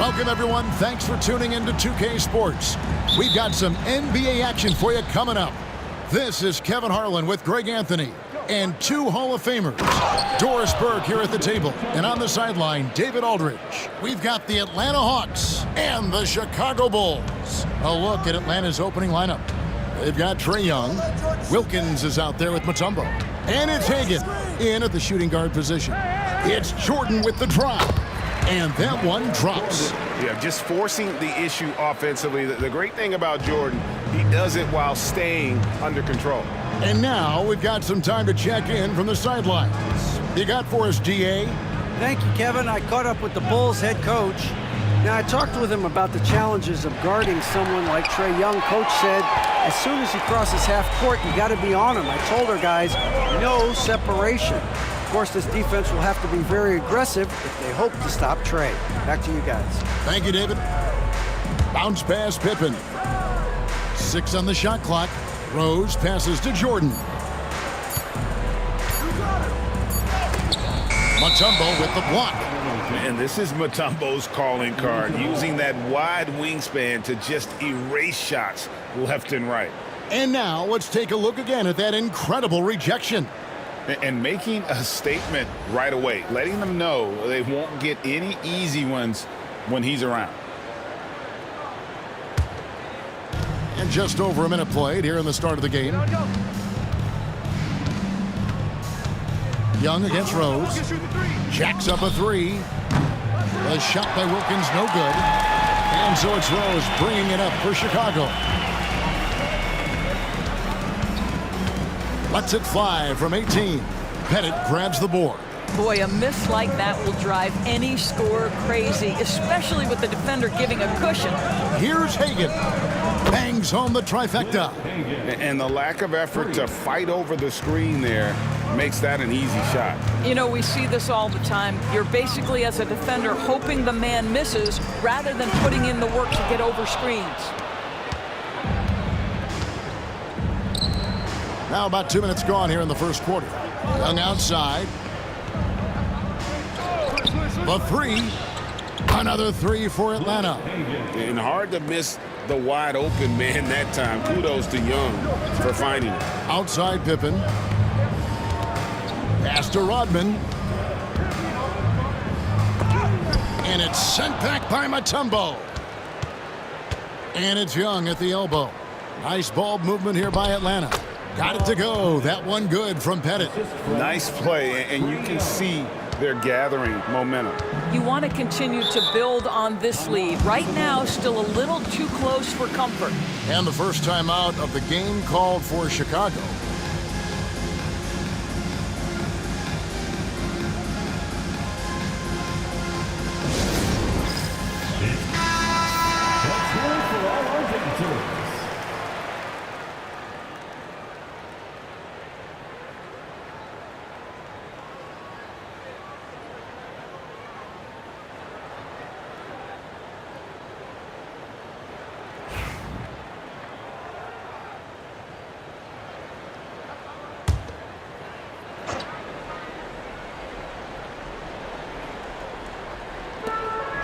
Welcome, everyone. Thanks for tuning in to 2K Sports. We've got some NBA action for you coming up. This is Kevin Harlan with Greg Anthony and two Hall of Famers. Doris Burke here at the table, and on the sideline, David Aldridge. We've got the Atlanta Hawks and the Chicago Bulls. A look at Atlanta's opening lineup. They've got Trae Young. Wilkins is out there with Mutombo. And it's Hagan in at the shooting guard position. It's Jordan with the drive. And that one drops. Yeah, just forcing the issue offensively. The great thing about Jordan, he does it while staying under control. And now we've got some time to check in from the sidelines. You got for us, DA? Thank you, Kevin. I caught up with the Bulls head coach. Now, I talked with him about the challenges of guarding someone like Trae Young. Coach said, as soon as he crosses half court, you got to be on him. I told our guys, no separation. Of course, this defense will have to be very aggressive if they hope to stop Trae. Back to you guys. Thank you, David. Bounce pass, Pippen. 6 on the shot clock. Rose passes to Jordan. Mutombo with the block. And this is Mutombo's calling card, using that wide wingspan to just erase shots left and right. And now let's take a look again at that incredible rejection. And making a statement right away, letting them know they won't get any easy ones when he's around. And just over a minute played here in the start of the game. Young against Rose. Jacks up a three. The shot by Wilkins, no good. And so it's Rose bringing it up for Chicago. Lets it fly from 18. Pettit grabs the board. Boy, a miss like that will drive any scorer crazy, especially with the defender giving a cushion. Here's Hagan. Bangs home the trifecta. And the lack of effort to fight over the screen there makes that an easy shot. You know, we see this all the time. You're basically, as a defender, hoping the man misses rather than putting in the work to get over screens. Now about 2 minutes gone here in the first quarter. Young outside. The three. Another three for Atlanta. And hard to miss the wide open man that time. Kudos to Young for finding it. Outside Pippen. Pass to Rodman. And it's sent back by Mutombo. And it's Young at the elbow. Nice ball movement here by Atlanta. Got it to go. That one good from Pettit. Nice play, and you can see they're gathering momentum. You want to continue to build on this lead. Right now, still a little too close for comfort. And the first time out of the game called for Chicago.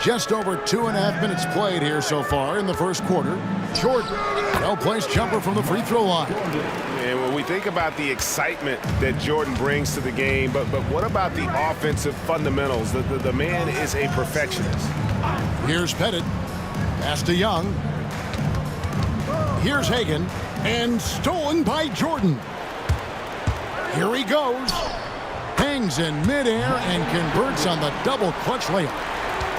Just over 2.5 minutes played here so far in the first quarter. Jordan, well-placed jumper from the free throw line. And when we think about the excitement that Jordan brings to the game, but what about the offensive fundamentals? The man is a perfectionist. Here's Pettit. Pass to Young. Here's Hagan. And stolen by Jordan. Here he goes. Hangs in midair and converts on the double clutch layup.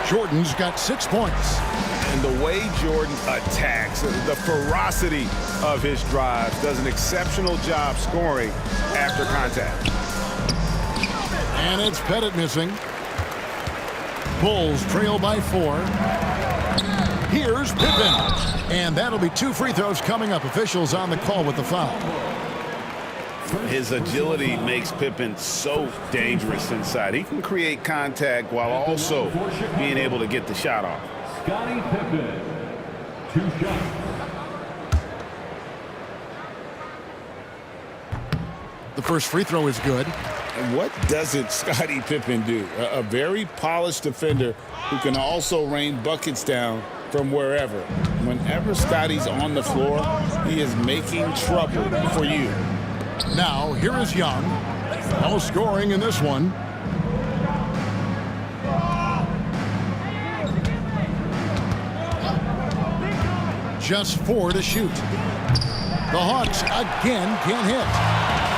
Jordan's got 6 points. And the way Jordan attacks, the ferocity of his drive, does an exceptional job scoring after contact. And it's Pettit missing. Bulls trail by 4. Here's Pippen. And that'll be 2 free throws coming up. Officials on the call with the foul. His agility makes Pippen so dangerous inside. He can create contact while also being able to get the shot off. Scottie Pippen, 2 shots. The first free throw is good. And what doesn't Scottie Pippen do? A very polished defender who can also rain buckets down from wherever. Whenever Scottie's on the floor, he is making trouble for you. Now, here is Young. No scoring in this one. Just 4 to shoot. The Hawks again can't hit.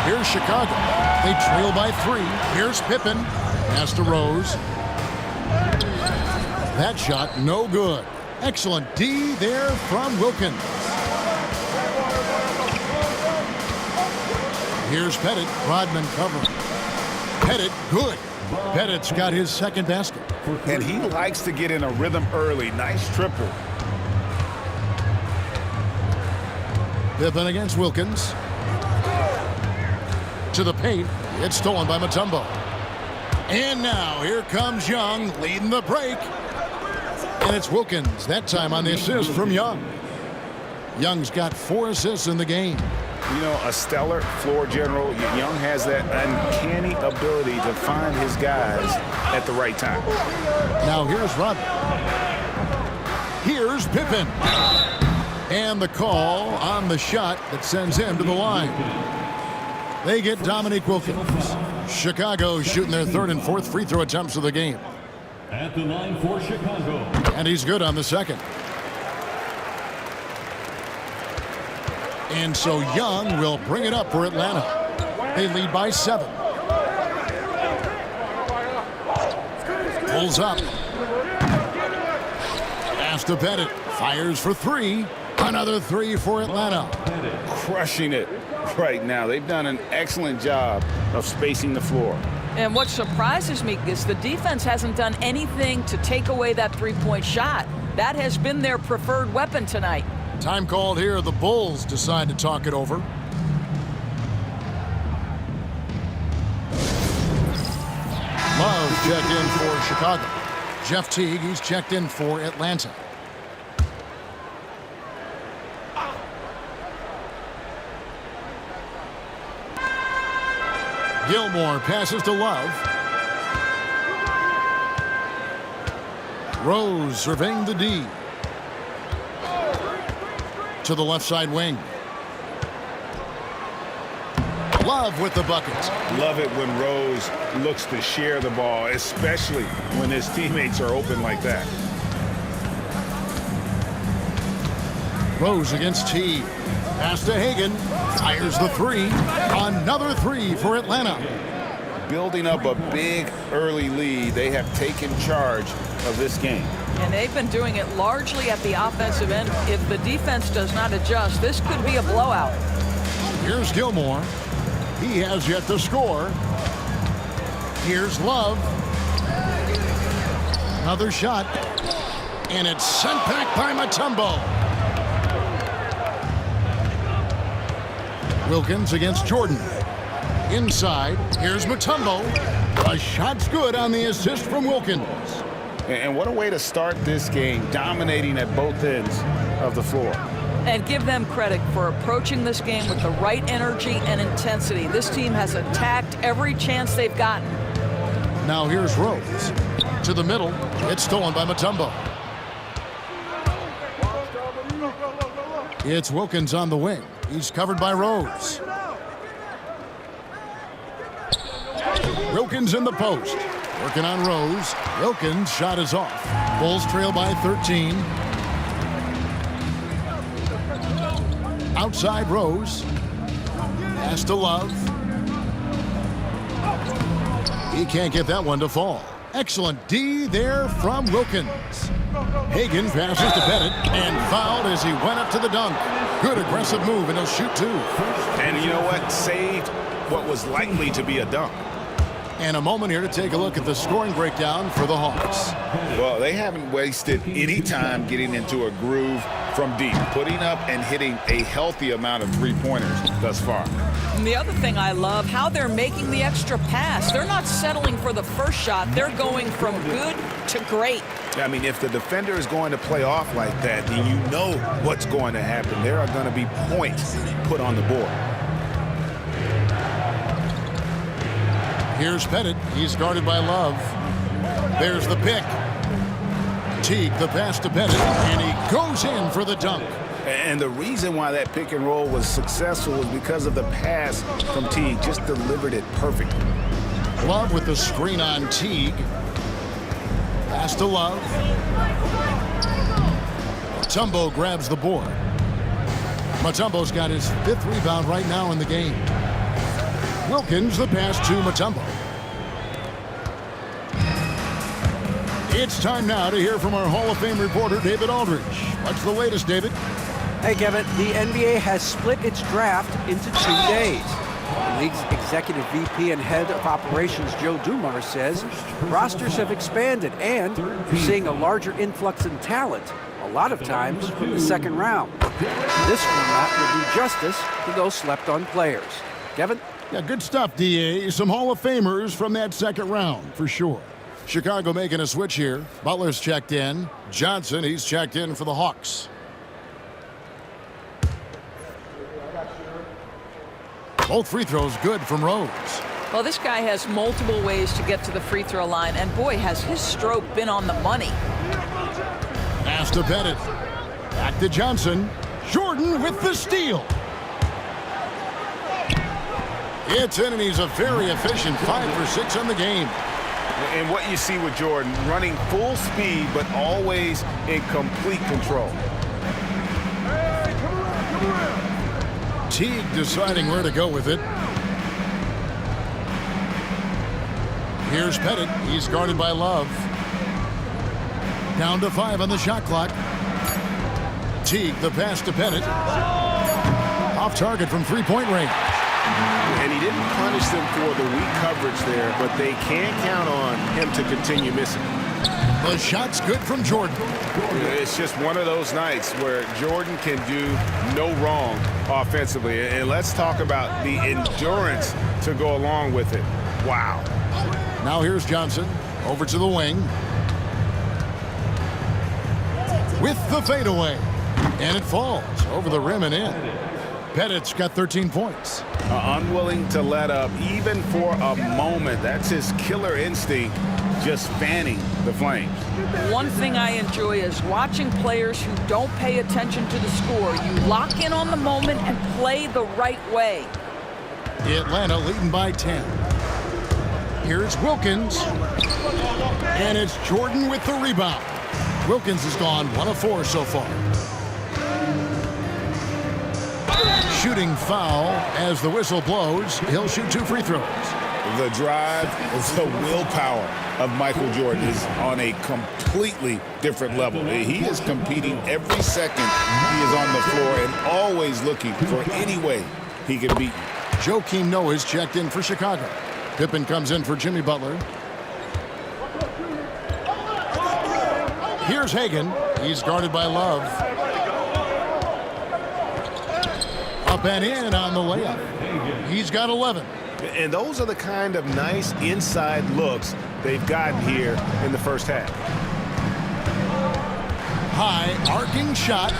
Here's Chicago. They trail by 3. Here's Pippen. Pass to Rose. That shot no good. Excellent D there from Wilkins. Here's Pettit. Rodman covering. Pettit, good. Pettit's got his second basket. And he likes to get in a rhythm early. Nice triple. Pippen against Wilkins. To the paint. It's stolen by Mutombo. And now here comes Young leading the break. And it's Wilkins, that time on the assist from Young. Young's got 4 assists in the game. You know, a stellar floor general. Young has that uncanny ability to find his guys at the right time. Now here's Rodman. Here's Pippen. And the call on the shot that sends him to the line. They get Dominique Wilkins. Chicago shooting their 3rd and 4th free throw attempts of the game. At the line for Chicago. And he's good on the second. And so Young will bring it up for Atlanta. They lead by 7. Pulls up. Pass to Pettit. Fires for 3. Another 3 for Atlanta. Crushing it right now. They've done an excellent job of spacing the floor. And what surprises me is the defense hasn't done anything to take away that three-point shot. That has been their preferred weapon tonight. Time called here. The Bulls decide to talk it over. Love checked in for Chicago. Jeff Teague, he's checked in for Atlanta. Gilmore passes to Love. Rose surveying the D. To the left side wing. Love with the bucket. Love it when Rose looks to share the ball, especially when his teammates are open like that. Rose against T. Pass to Hagan. Fires the 3. Another 3 for Atlanta. Building up a big early lead, they have taken charge of this game. And they've been doing it largely at the offensive end. If the defense does not adjust, this could be a blowout. Here's Gilmore. He has yet to score. Here's Love. Another shot. And it's sent back by Mutombo. Wilkins against Jordan. Inside, here's Mutombo. A shot's good on the assist from Wilkins. And what a way to start this game, dominating at both ends of the floor. And give them credit for approaching this game with the right energy and intensity. This team has attacked every chance they've gotten. Now here's Rose. To the middle. It's stolen by Mutombo. It's Wilkins on the wing. He's covered by Rose. Wilkins in the post. Working on Rose. Wilkins' shot is off. Bulls trail by 13. Outside Rose. Pass to Love. He can't get that one to fall. Excellent D there from Wilkins. Hagan passes to Pettit and fouled as he went up to the dunk. Good aggressive move, and he'll shoot 2. And you know what? Saved what was likely to be a dunk. And a moment here to take a look at the scoring breakdown for the Hawks. Well, they haven't wasted any time getting into a groove from deep, putting up and hitting a healthy amount of three-pointers thus far. And the other thing I love, how they're making the extra pass. They're not settling for the first shot. They're going from good to great. I mean, if the defender is going to play off like that, then you know what's going to happen. There are going to be points put on the board. Here's Pettit. He's guarded by Love. There's the pick. Teague, the pass to Pettit, and he goes in for the dunk. And the reason why that pick and roll was successful was because of the pass from Teague. Just delivered it perfectly. Love with the screen on Teague. Pass to Love. Mutombo grabs the board. Mutombo's got his 5th rebound right now in the game. Wilkins, the pass to Mutombo. It's time now to hear from our Hall of Fame reporter, David Aldridge. What's the latest, David? Hey, Kevin, the NBA has split its draft into 2 days. The league's executive VP and head of operations, Joe Dumars, says rosters have expanded and you're seeing a larger influx in talent, a lot of times from the second round. This format will do justice to those slept-on players. Kevin? Yeah, good stuff, D.A. Some Hall of Famers from that second round, for sure. Chicago making a switch here. Butler's checked in. Johnson, he's checked in for the Hawks. Both free throws good from Rose. Well, this guy has multiple ways to get to the free throw line, and boy, has his stroke been on the money. Pass to Pettit. Back to Johnson. Jordan with the steal. It's in, and he's a very efficient 5 for 6 on the game. And what you see with Jordan, running full speed, but always in complete control. Teague deciding where to go with it. Here's Pettit. He's guarded by Love. Down to 5 on the shot clock. Teague, the pass to Pettit. Off target from three-point range. And he didn't punish them for the weak coverage there, but they can't count on him to continue missing. The shot's good from Jordan. It's just one of those nights where Jordan can do no wrong offensively. And let's talk about the endurance to go along with it. Wow. Now here's Johnson. Over to the wing. With the fadeaway. And it falls over the rim and in. Pettit's got 13 points. Unwilling to let up even for a moment. That's his killer instinct, just fanning the flames. One thing I enjoy is watching players who don't pay attention to the score. You lock in on the moment and play the right way. Atlanta leading by 10. Here's Wilkins. And it's Jordan with the rebound. Wilkins has gone 1 of 4 so far. Shooting foul as the whistle blows. He'll shoot 2 free throws. The drive, the willpower of Michael Jordan is on a completely different level. He is competing every second he is on the floor and always looking for any way he can beat you. Joakim Noah is checked in for Chicago. Pippen comes in for Jimmy Butler. Here's Hagan. He's guarded by Love. Up and in on the layup. He's got 11. And those are the kind of nice inside looks they've gotten here in the first half. High arcing shot,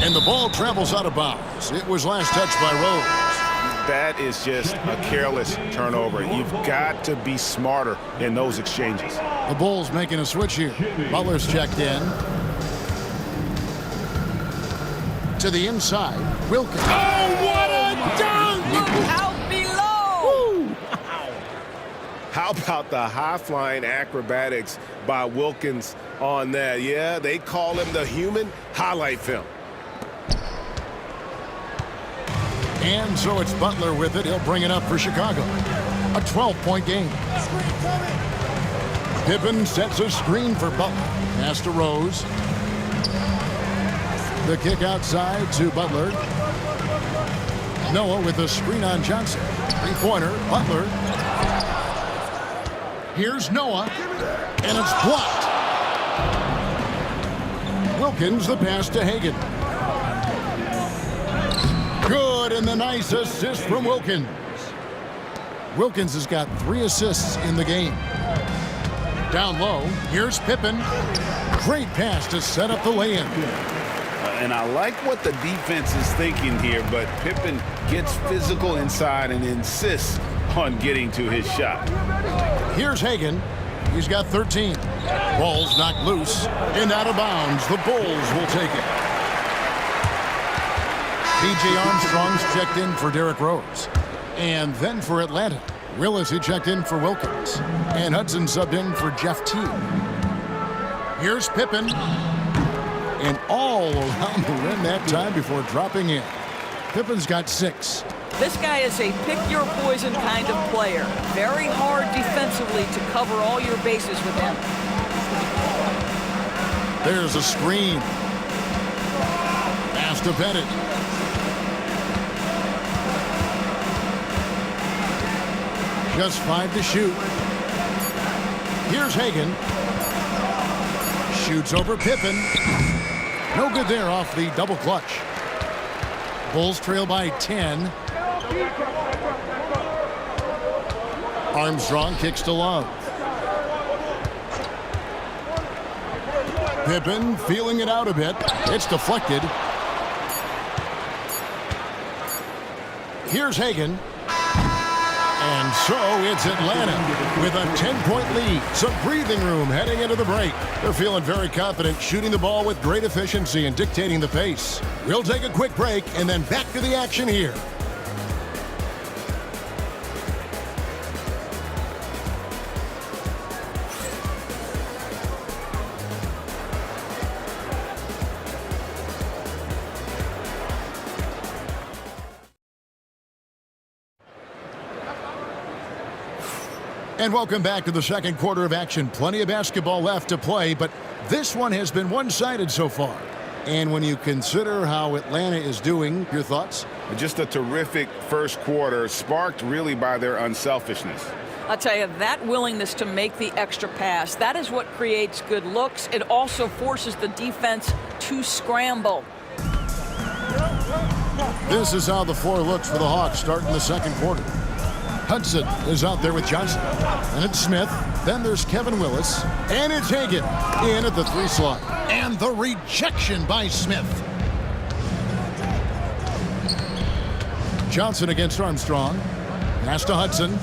and the ball travels out of bounds. It was last touched by Rose. That is just a careless turnover. You've got to be smarter in those exchanges. The Bulls making a switch here. Butler's checked in. To the inside. Wilkins. Oh, what a dunk! Look out below! How about the high-flying acrobatics by Wilkins on that? Yeah, they call him the human highlight film. And so it's Butler with it. He'll bring it up for Chicago. A 12-point game. Pippen sets a screen for Butler. Pass to Rose. The kick outside to Butler. Noah with the screen on Johnson. Three-pointer, Butler. Here's Noah, and it's blocked. Wilkins, the pass to Hagan. Good, and the nice assist from Wilkins. Wilkins has got 3 assists in the game. Down low, here's Pippen. Great pass to set up the lay-in. And I like what the defense is thinking here, but Pippen gets physical inside and insists on getting to his shot. Here's Hagan. He's got 13. Ball's knocked loose and out of bounds. The Bulls will take it. B.J. Armstrong's checked in for Derrick Rose. And then for Atlanta, Willis, he checked in for Wilkins. And Hudson subbed in for Jeff Teague. Here's Pippen. And all around the rim that time before dropping in. Pippen's got 6. This guy is a pick-your-poison kind of player. Very hard defensively to cover all your bases with him. There's a screen. Pass to Bennett. Just 5 to shoot. Here's Hagan. Shoots over Pippen. No good there off the double clutch. Bulls trail by 10. Armstrong kicks to Love. Pippen feeling it out a bit. It's deflected. Here's Hagan. And so it's Atlanta with a 10-point lead. Some breathing room heading into the break. They're feeling very confident, shooting the ball with great efficiency and dictating the pace. We'll take a quick break and then back to the action here. And welcome back to the second quarter of action. Plenty of basketball left to play, but this one has been one-sided so far. And when you consider how Atlanta is doing, your thoughts? Just a terrific first quarter, sparked really by their unselfishness. I'll tell you, that willingness to make the extra pass, that is what creates good looks. It also forces the defense to scramble. This is how the floor looks for the Hawks starting the second quarter. Hudson is out there with Johnson. And it's Smith. Then there's Kevin Willis. And it's Hagan in at the 3 slot. And the rejection by Smith. Johnson against Armstrong. Pass to Hudson.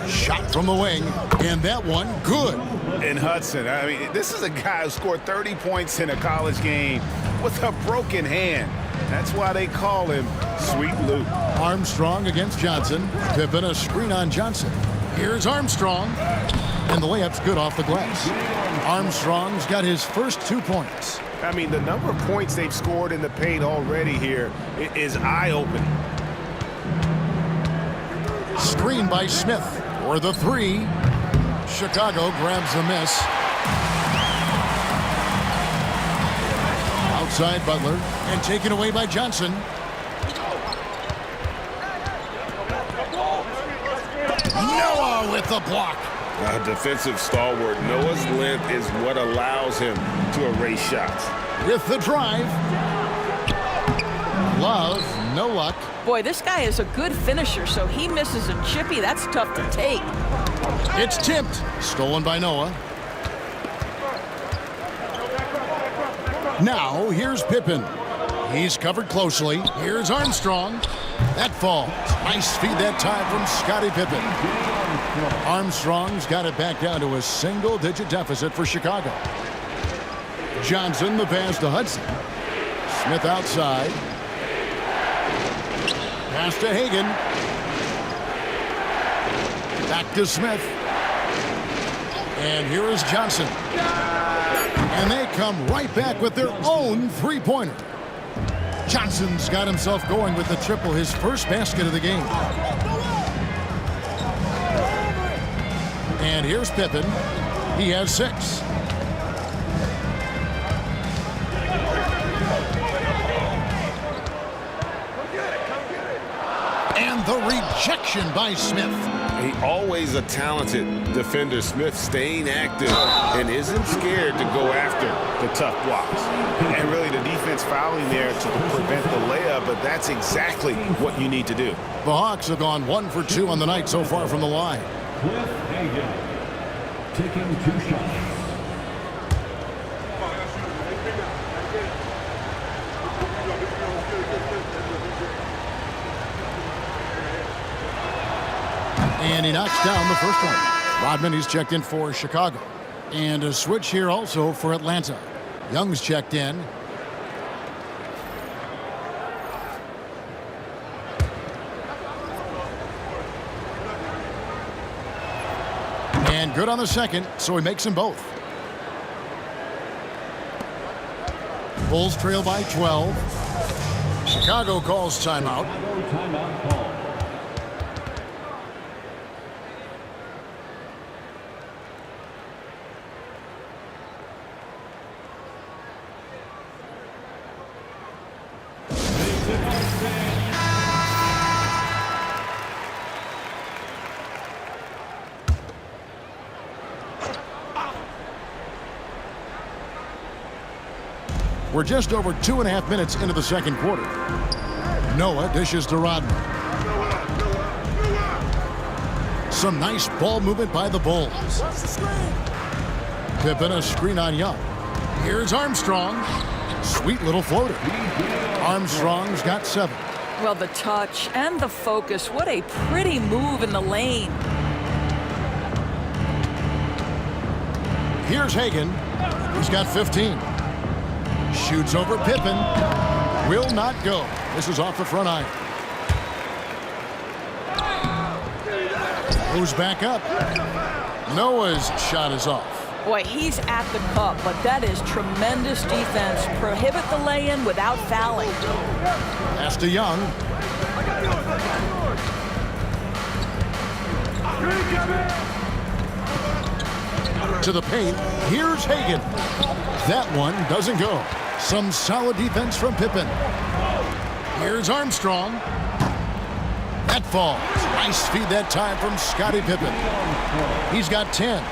Shot from the wing. And that one, good. And Hudson, I mean, this is a guy who scored 30 points in a college game with a broken hand. That's why they call him Sweet Luke. Armstrong against Johnson. Pippen a screen on Johnson. Here's Armstrong. And the layup's good off the glass. Armstrong's got his first 2 points. I mean, the number of points they've scored in the paint already here is eye-opening. Screen by Smith for the 3. Chicago grabs the miss. Outside Butler and taken away by Johnson. Noah with the block. A defensive stalwart. Noah's length is what allows him to erase shots. With the drive. Love, no luck. Boy, this guy is a good finisher, so he misses a chippy. That's tough to take. It's tipped. Stolen by Noah. Now, here's Pippen. He's covered closely. Here's Armstrong. That falls. Nice feed that time from Scottie Pippen. Armstrong's got it back down to a single-digit deficit for Chicago. Johnson, the pass to Hudson. Smith outside. Pass to Hagan. Back to Smith. And here is Johnson. And they come right back with their own three-pointer. Johnson's got himself going with the triple, his first basket of the game. And here's Pippen. He has 6. And the rejection by Smith. He always a talented defender. Smith staying active and isn't scared to go after the tough blocks. And really the defense fouling there to prevent the layup, but that's exactly what you need to do. The Hawks have gone 1 for 2 on the night so far from the line. Cliff Hagan taking 2 shots. And he knocks down the first one. Rodman, he's checked in for Chicago. And a switch here also for Atlanta. Young's checked in. And good on the second, so he makes them both. Bulls trail by 12. Chicago calls timeout. Timeout call. We're just over 2.5 minutes into the second quarter. Noah dishes to Rodman. Some nice ball movement by the Bulls. Pippen a screen on Young. Here's Armstrong. Sweet little floater. Armstrong's got 7. Well, the touch and the focus. What a pretty move in the lane. Here's Hagan. He's got 15. Shoots over Pippen. Will not go. This is off the front iron. Goes back up. Noah's shot is off. Boy, he's at the cup, but that is tremendous defense. Prohibit the lay-in without fouling. Pass to Young. To the paint. Here's Hagan. That one doesn't go. Some solid defense from Pippen. Here's Armstrong. That falls. Nice feed that time from Scottie Pippen. He's got 10.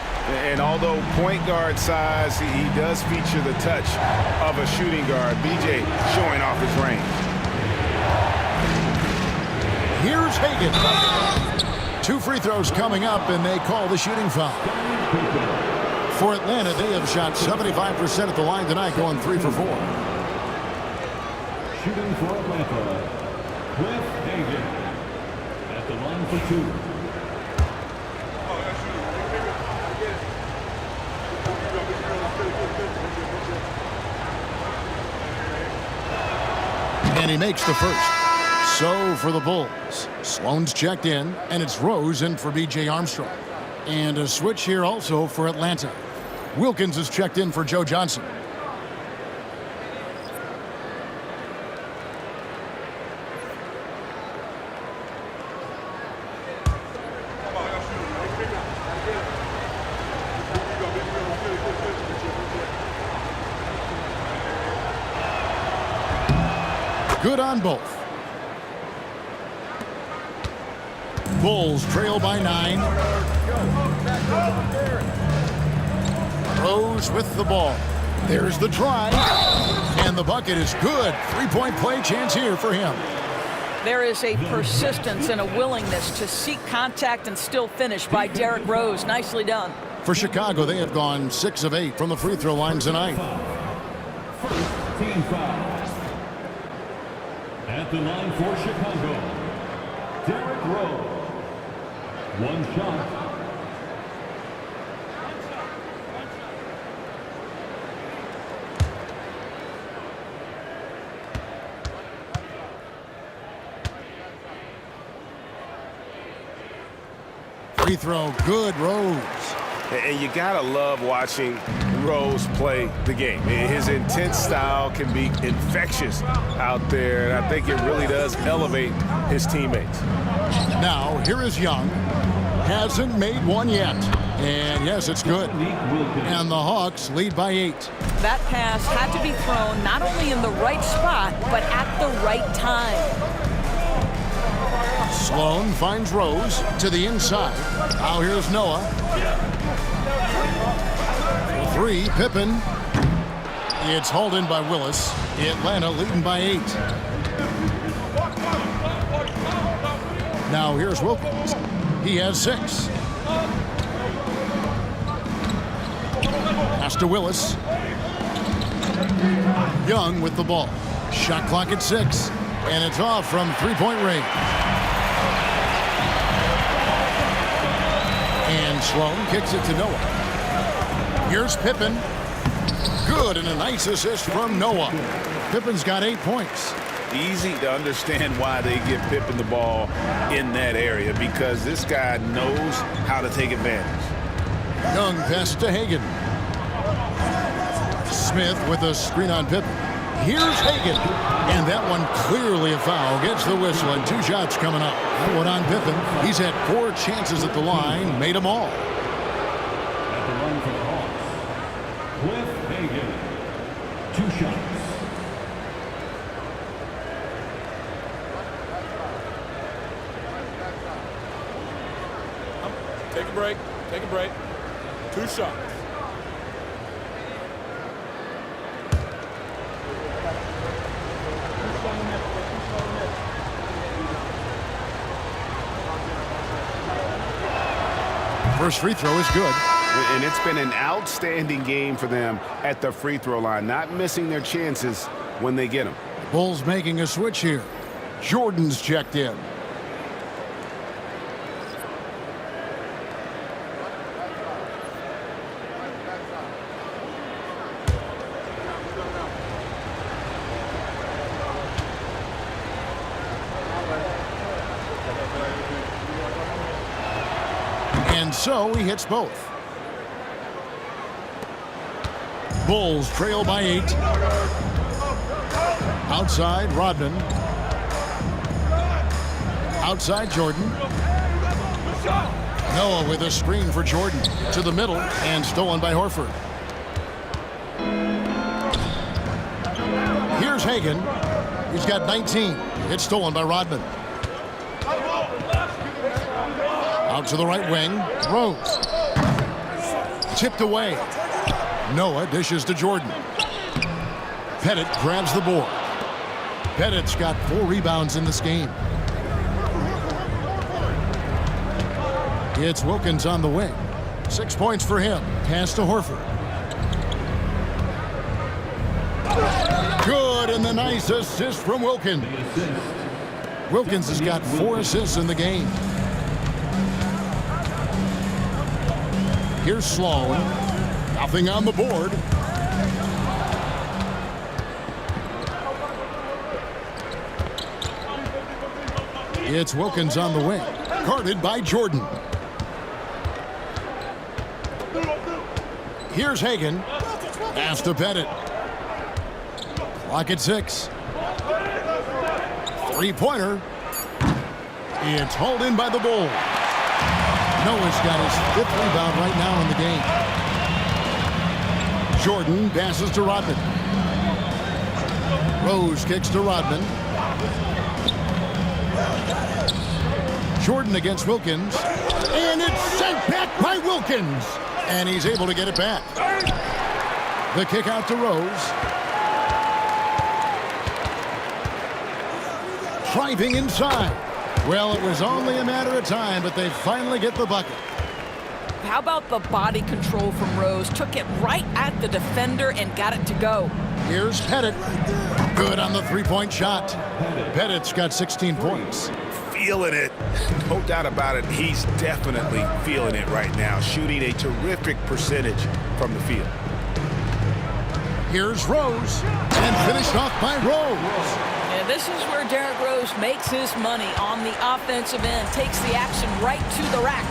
And although point guard size, he does feature the touch of a shooting guard. BJ showing off his range. Here's Hagan. 2 free throws coming up, and they call the shooting foul. For Atlanta, they have shot 75% at the line tonight, going 3 for 4. Shooting for Atlanta, Cliff Hagan. At the line for 2. And he makes the first. So for the Bulls, Sloan's checked in, and it's Rose in for B.J. Armstrong. And a switch here also for Atlanta. Wilkins is checked in for Joe Johnson. Good on both. Bulls trail by 9. Rose with the ball. There's the try. And the bucket is good. 3-point play chance here for him. There is a persistence and a willingness to seek contact and still finish by Derrick Rose. Nicely done. For Chicago, they have gone 6 of 8 from the free throw line tonight. First team foul. At the line for Chicago, Derrick Rose. 1 shot. Free throw, good, Rose. And you gotta love watching Rose play the game. His intense style can be infectious out there, and I think it really does elevate his teammates. Now, here is Young. Hasn't made one yet. And yes, it's good. And the Hawks lead by 8. That pass had to be thrown not only in the right spot, but at the right time. Sloan finds Rose to the inside. Now here's Noah. For 3, Pippen. It's hauled in by Willis. Atlanta leading by 8. Now here's Wilkins. He has 6. Pass to Willis. Young with the ball. Shot clock at 6. And it's off from 3-point range. Sloan kicks it to Noah. Here's Pippen. Good, and a nice assist from Noah. Pippen's got 8 points. Easy to understand why they give Pippen the ball in that area, because this guy knows how to take advantage. Young pass to Hagan. Smith with a screen on Pippen. Here's Hagan. And that one clearly a foul. Gets the whistle, and 2 shots coming up. That one on Pippen. He's had 4 chances at the line. Made them all. At the line for the Hawks, Cliff Hagan. 2 shots. Take a break. Take a break. 2 shots. First free throw is good. And it's been an outstanding game for them at the free throw line, not missing their chances when they get them. Bulls making a switch here. Jordan's checked in. And so he hits both. Bulls trail by 8. Outside, Rodman. Outside, Jordan. Noah with a screen for Jordan. To the middle, and stolen by Horford. Here's Hagan. He's got 19. It's stolen by Rodman. Out to the right wing. Rose. Tipped away. Noah dishes to Jordan. Pettit grabs the board. Pettit's got 4 rebounds in this game. It's Wilkins on the wing. 6 points for him. Pass to Horford. Good, and the nice assist from Wilkins. Wilkins has got 4 assists in the game. Here's Sloan. Nothing on the board. It's Wilkins on the wing. Guarded by Jordan. Here's Hagan. Pass to Pettit. Clock at 6. 3-pointer. It's hauled in by the Bulls. Noah's got his 5th rebound right now in the game. Jordan passes to Rodman. Rose kicks to Rodman. Jordan against Wilkins. And it's sent back by Wilkins. And he's able to get it back. The kick out to Rose. Driving inside. Well, it was only a matter of time, but they finally get the bucket. How about the body control from Rose? Took it right at the defender and got it to go. Here's Pettit. Good on the 3-point shot. Pettit's got 16 points. Feeling it. No doubt about it. He's definitely feeling it right now. Shooting a terrific percentage from the field. Here's Rose. And finished off by Rose. And this is where Derrick Rose makes his money on the offensive end. Takes the action right to the rack.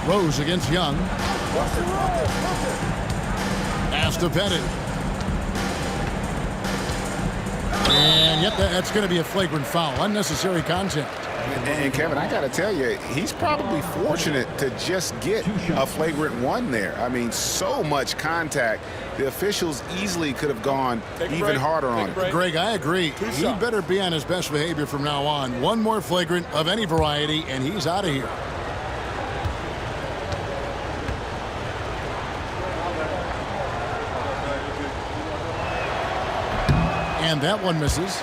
Rose against Young. Pass to Pettit. And yep, that's going to be a flagrant foul. Unnecessary contact. And Kevin, I got to tell you, he's probably fortunate to just get a flagrant 1 there. I mean, so much contact. The officials easily could have gone even harder on it. Greg, I agree. He better be on his best behavior from now on. One more flagrant of any variety, and he's out of here. And that one misses.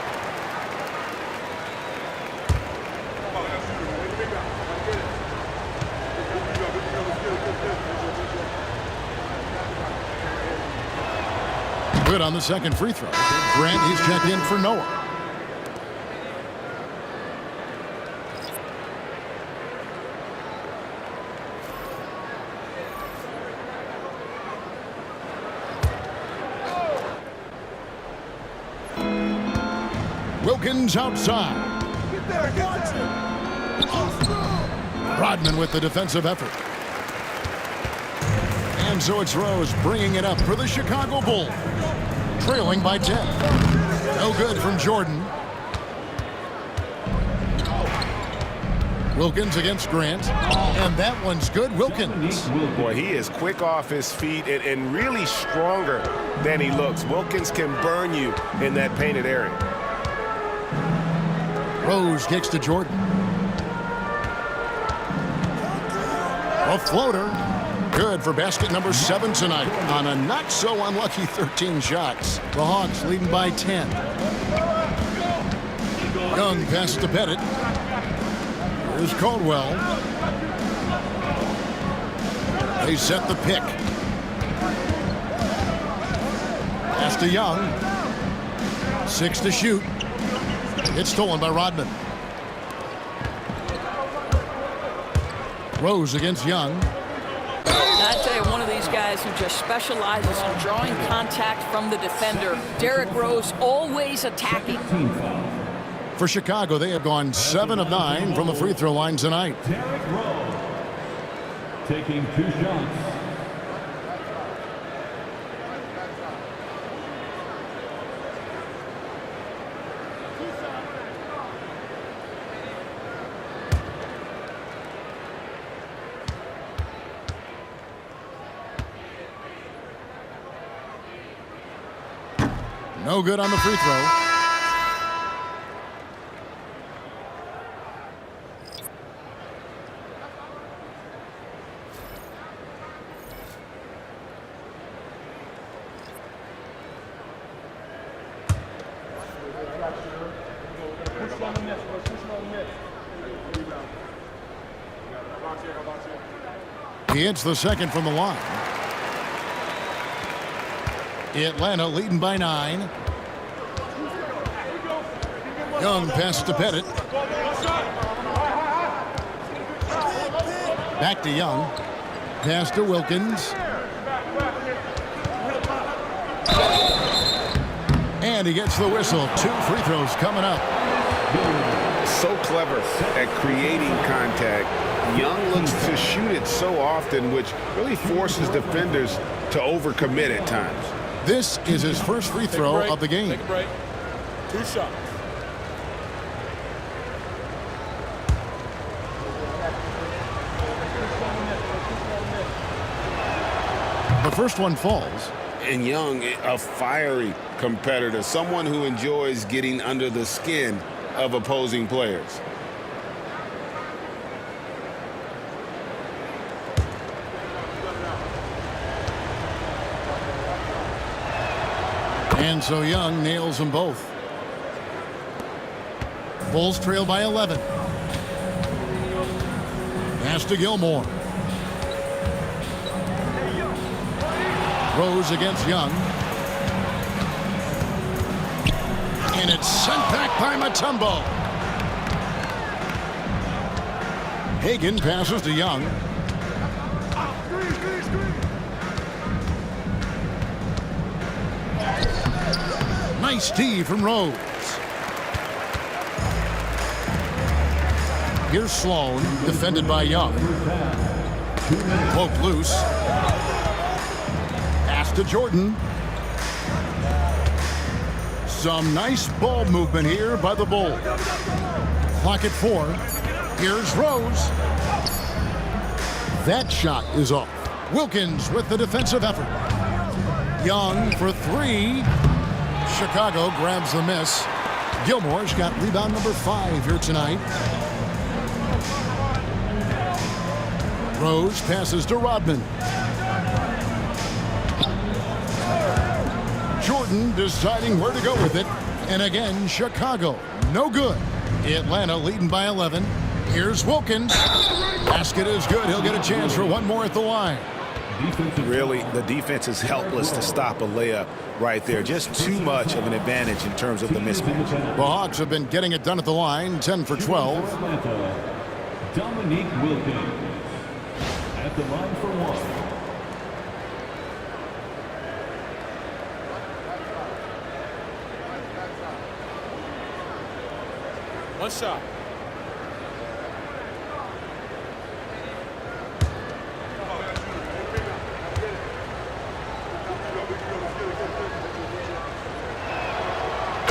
Good on the second free throw. Grant, he's checked in for Noah. Wilkins outside. Rodman with the defensive effort. And so it's Rose bringing it up for the Chicago Bulls. Trailing by 10. No good from Jordan. Wilkins against Grant. And that one's good. Wilkins. Boy, he is quick off his feet and really stronger than he looks. Wilkins can burn you in that painted area. Rose kicks to Jordan. A floater. Good for basket number 7 tonight on a not-so-unlucky 13 shots. The Hawks leading by 10. Young pass to Pettit. Here's Caldwell. They set the pick. Pass to Young. 6 to shoot. It's stolen by Rodman. Rose against Young. I tell you, one of these guys who just specializes in drawing contact from the defender. Derrick Rose always attacking. For Chicago, they have gone 7 of 9 from the free throw line tonight. Derrick Rose taking 2 shots. No good on the free throw. He hits the second from the line. Atlanta leading by 9. Young pass to Pettit. Back to Young. Pass to Wilkins. And he gets the whistle. 2 free throws coming up. So clever at creating contact. Young looks to shoot it so often, which really forces defenders to overcommit at times. This is his first free throw of the game. Take a break. 2 shots. The first one falls. And Young, a fiery competitor, someone who enjoys getting under the skin of opposing players. And so Young nails them both. Bulls trail by 11. Pass to Gilmore. Rose against Young. And it's sent back by Mutombo. Hagan passes to Young. Nice D from Rose. Here's Sloan, defended by Young. Poke loose. Pass to Jordan. Some nice ball movement here by the Bulls. Clock at 4. Here's Rose. That shot is off. Wilkins with the defensive effort. Young for 3. Chicago grabs the miss. Gilmore's got rebound number 5 here tonight. Rose passes to Rodman. Jordan deciding where to go with it. And again, Chicago, no good. Atlanta leading by 11. Here's Wilkins. Basket is good. He'll get a chance for one more at the line. Really, the defense is helpless to stop a layup right there. Just too much of an advantage in terms of the mismatch. The Hawks have been getting it done at the line, 10 for 12. Dominique Wilkins at the line for 1. One shot.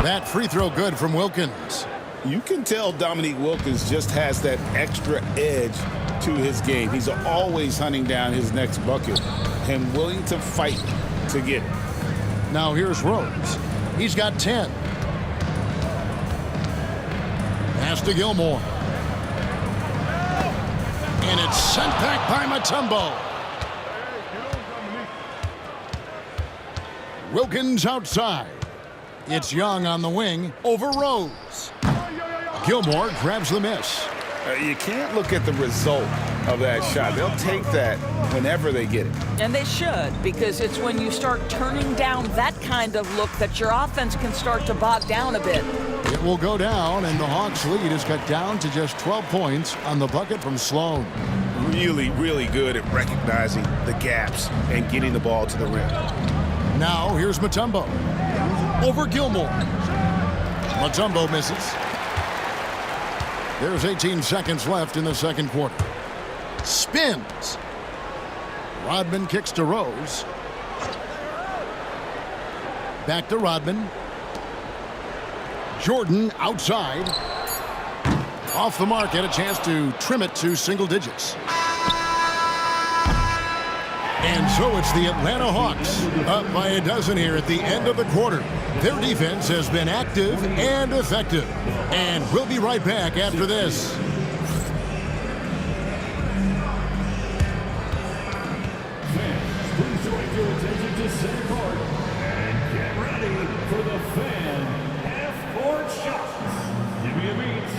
That free throw good from Wilkins. You can tell Dominique Wilkins just has that extra edge to his game. He's always hunting down his next bucket and willing to fight to get it. Now here's Rose. He's got 10. Pass to Gilmore. And it's sent back by Mutombo. Wilkins outside. It's Young on the wing over Rose. Gilmore grabs the miss. You can't look at the result of that shot. They'll take that whenever they get it. And they should, because it's when you start turning down that kind of look that your offense can start to bog down a bit. It will go down, and the Hawks' lead is cut down to just 12 points on the bucket from Sloan. Really, really good at recognizing the gaps and getting the ball to the rim. Now here's Mutombo. Over Gilmore. Mutombo misses. There's 18 seconds left in the second quarter. Spins. Rodman kicks to Rose. Back to Rodman. Jordan outside. Off the mark, had a chance to trim it to single digits. And so it's the Atlanta Hawks up by a dozen here at the end of the quarter. Their defense has been active and effective. And we'll be right back after this. Fans, please direct your attention to center court and get ready for the fan half-court shots. Give me a beat.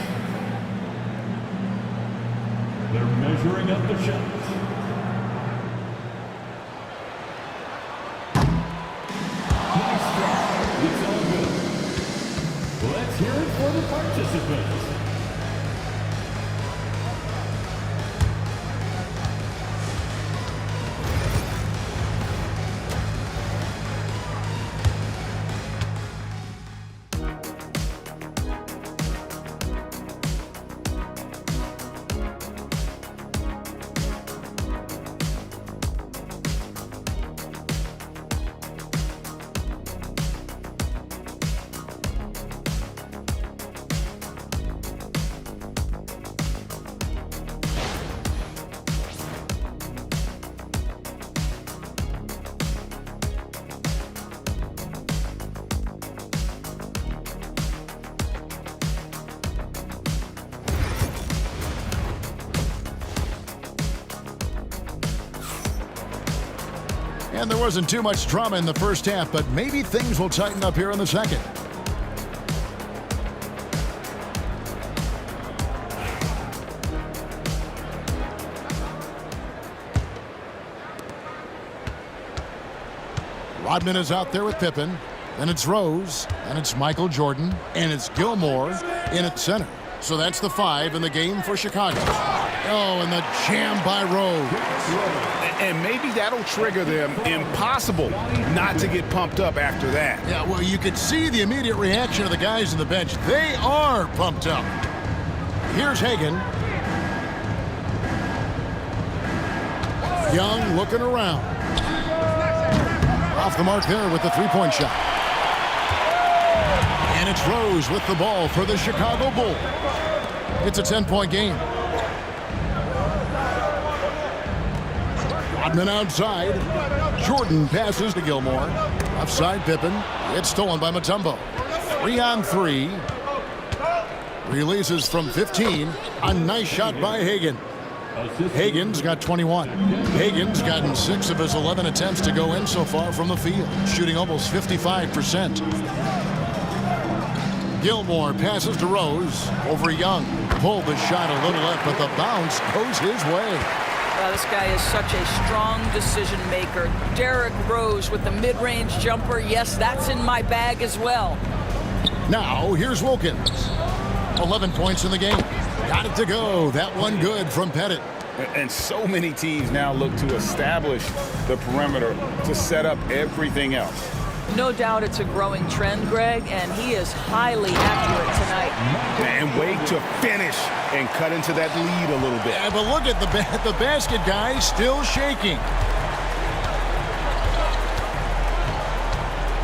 They're measuring up the shots. Nice try. It's all good. Let's hear it for the participants. And there wasn't too much drama in the first half, but maybe things will tighten up here in the second. Rodman is out there with Pippen. Then it's Rose. Then it's Michael Jordan. And it's Gilmore in at center. So that's the 5 in the game for Chicago. Oh, and the jam by Rose. And maybe that'll trigger them. Impossible not to get pumped up after that. Yeah, well, you could see the immediate reaction of the guys on the bench. They are pumped up. Here's Hagan. Young looking around. Off the mark there with the three-point shot. And it's Rose with the ball for the Chicago Bulls. It's a 10-point game. Rodman outside. Jordan passes to Gilmore. Offside Pippen. It's stolen by Mutombo. 3-on-3. Releases from 15. A nice shot by Hagan. Hagan's got 21. Hagan's gotten 6 of his 11 attempts to go in so far from the field, shooting almost 55%. Gilmore passes to Rose over Young. Pulled the shot a little left, but the bounce goes his way. This guy is such a strong decision maker. Derrick Rose with the mid-range jumper. Yes, that's in my bag as well. Now, here's Wilkins. 11 points in the game. Got it to go. That one good from Pettit. And so many teams now look to establish the perimeter to set up everything else. No doubt it's a growing trend, Greg, and he is highly accurate tonight. And way to finish and cut into that lead a little bit. Yeah, but look at the basket, guys, still shaking.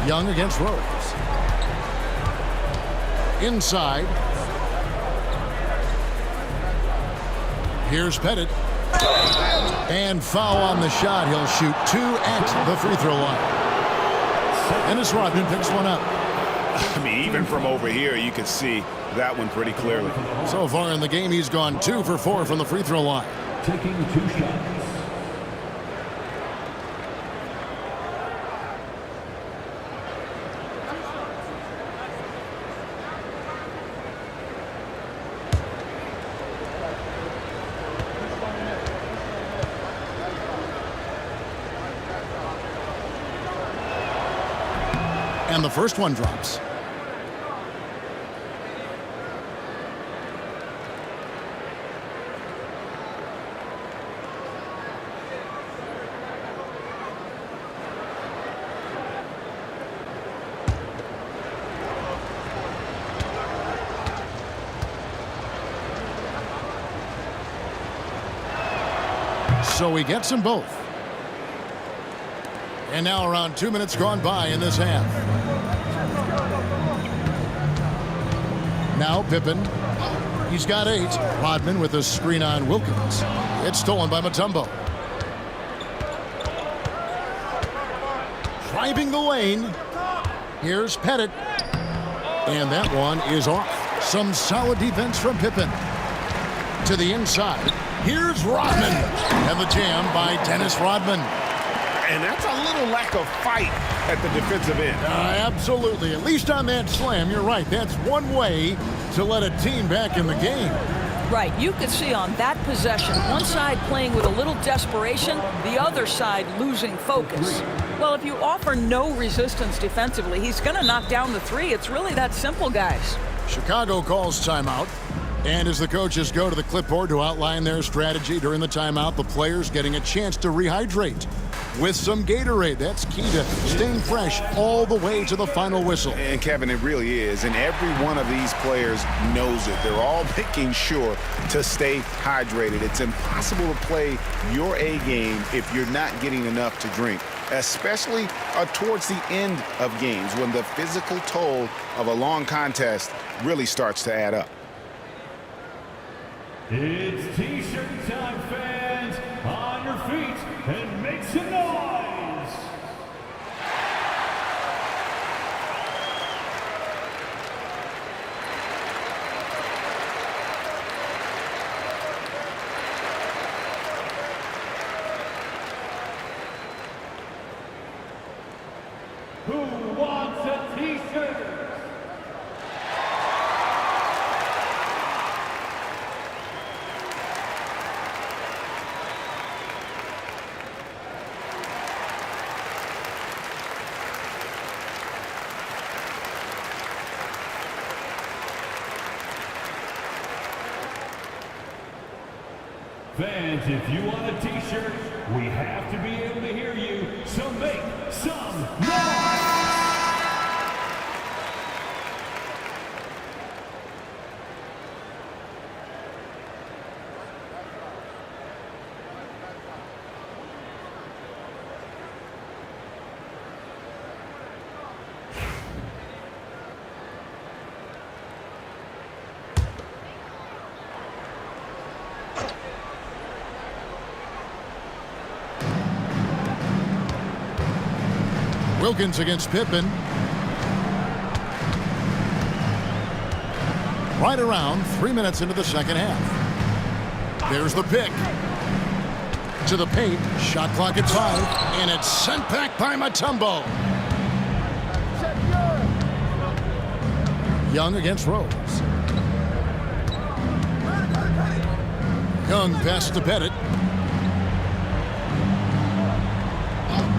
Young against Rose. Inside. Here's Pettit. And foul on the shot. He'll shoot 2 at the free throw line. Dennis Rodman picks one up. I mean, even from over here, you could see that one pretty clearly. So far in the game, he's gone 2 for 4 from the free throw line. Taking 2 shots. And the first one drops. So he gets them both. And now around 2 minutes gone by in this half. Now Pippen. He's got 8. Rodman with a screen on Wilkins. It's stolen by Mutombo. Driving the lane. Here's Pettit. And that one is off. Some solid defense from Pippen. To the inside. Here's Rodman. And the jam by Dennis Rodman. And that's a little lack of fight at the defensive end. Absolutely. At least on that slam, you're right. That's one way to let a team back in the game. Right, you could see on that possession, one side playing with a little desperation, the other side losing focus. Well, if you offer no resistance defensively, he's going to knock down the 3. It's really that simple, guys. Chicago calls timeout. And as the coaches go to the clipboard to outline their strategy during the timeout, the players getting a chance to rehydrate with some Gatorade. That's key to staying fresh all the way to the final whistle. And Kevin, it really is. And every one of these players knows it. They're all making sure to stay hydrated. It's impossible to play your A game if you're not getting enough to drink, especially towards the end of games when the physical toll of a long contest really starts to add up. It's T-shirt time, fans. On your feet and make some noise. Who wants a T-shirt? Fans, if you want a T-shirt, we have to be able to hear you, so make some noise! Wilkins against Pippen. Right around 3 minutes into the second half. There's the pick. To the paint. Shot clock at 5. And it's sent back by Mutombo. Young against Rose. Young pass to Pettit.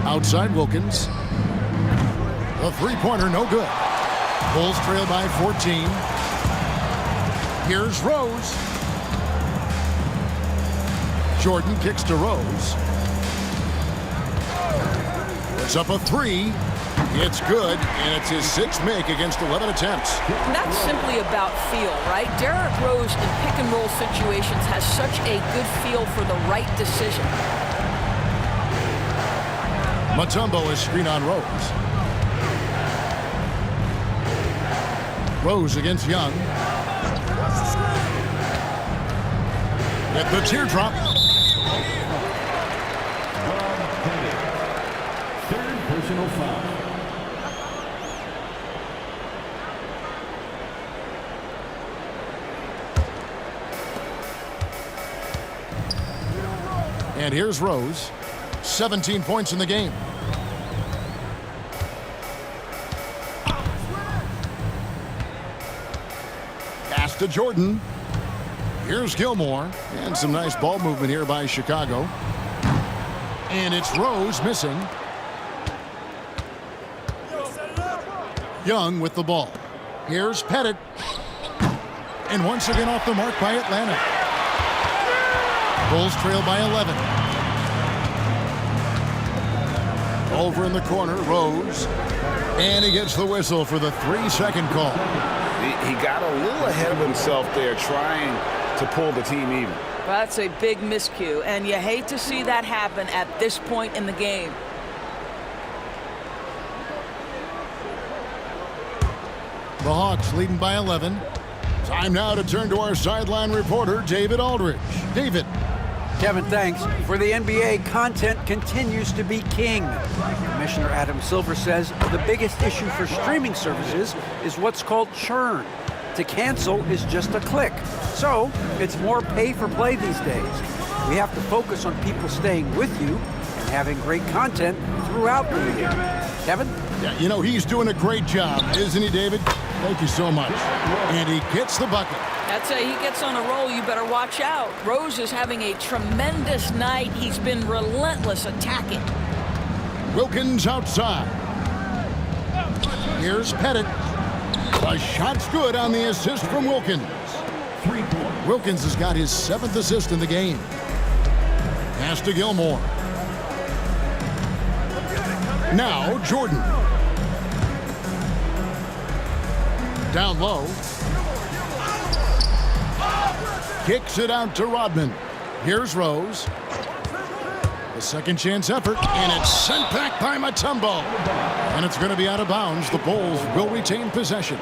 Outside Wilkins. The three-pointer, no good. Bulls trail by 14. Here's Rose. Jordan kicks to Rose. Puts up a 3. It's good, and it's his 6th make against 11 attempts. That's simply about feel, right? Derrick Rose in pick-and-roll situations has such a good feel for the right decision. Mutombo is screen on Rose. Rose against Young. At the teardrop. Third personal foul. And here's Rose. 17 points in the game. Pass to Jordan. Here's Gilmore. And some nice ball movement here by Chicago. And it's Rose missing. Young with the ball. Here's Pettit. And once again off the mark by Atlanta. Bulls trail by 11. Over in the corner, Rose. And he gets the whistle for the 3-second call. He got a little ahead of himself there trying to pull the team even. That's a big miscue, and you hate to see that happen at this point in the game. The Hawks leading by 11. Time now to turn to our sideline reporter, David Aldridge. David. Kevin, thanks. For the NBA, content continues to be king. Commissioner Adam Silver says the biggest issue for streaming services is what's called churn. To cancel is just a click. So it's more pay for play these days. We have to focus on people staying with you and having great content throughout the year. Kevin? Yeah, you know, he's doing a great job, isn't he, David? Thank you so much. And he gets the bucket. That's he gets on a roll, you better watch out. Rose is having a tremendous night. He's been relentless attacking. Wilkins outside. Here's Pettit. The shot's good on the assist from Wilkins. 3 points. Wilkins has got his 7th assist in the game. Pass to Gilmore. Now Jordan. Down low. Kicks it out to Rodman. Here's Rose. The second chance effort, and it's sent back by Mutombo. And it's going to be out of bounds. The Bulls will retain possession.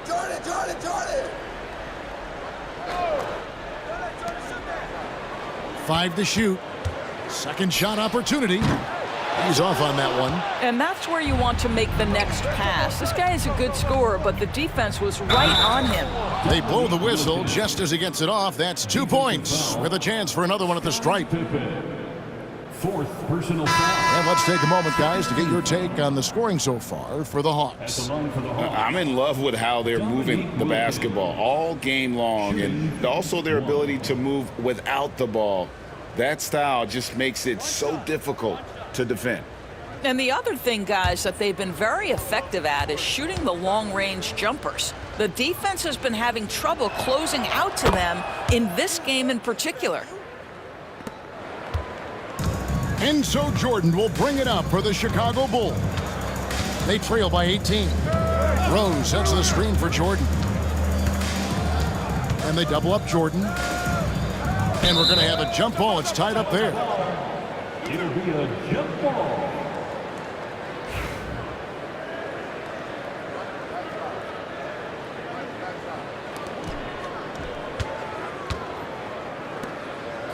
Jordan! 5 to shoot. Second shot opportunity. He's off on that one. And that's where you want to make the next pass. This guy is a good scorer, but the defense was right on him. They blow the whistle just as he gets it off. That's 2 points with a chance for another one at the stripe. Fourth personal foul. And let's take a moment, guys, to get your take on the scoring so far for the At Hawks. the line for the Hawks. I'm in love with how they're moving the basketball all game long, and also their ability to move without the ball. That style just makes it so difficult to defend. And the other thing, guys, that they've been very effective at is shooting the long-range jumpers. The defense has been having trouble closing out to them in this game in particular. And so Jordan will bring it up for the Chicago Bulls. They trail by 18. Rose sets the screen for Jordan. And they double up Jordan. And we're going to have a jump ball. It's tied up there. It'll be a jump ball.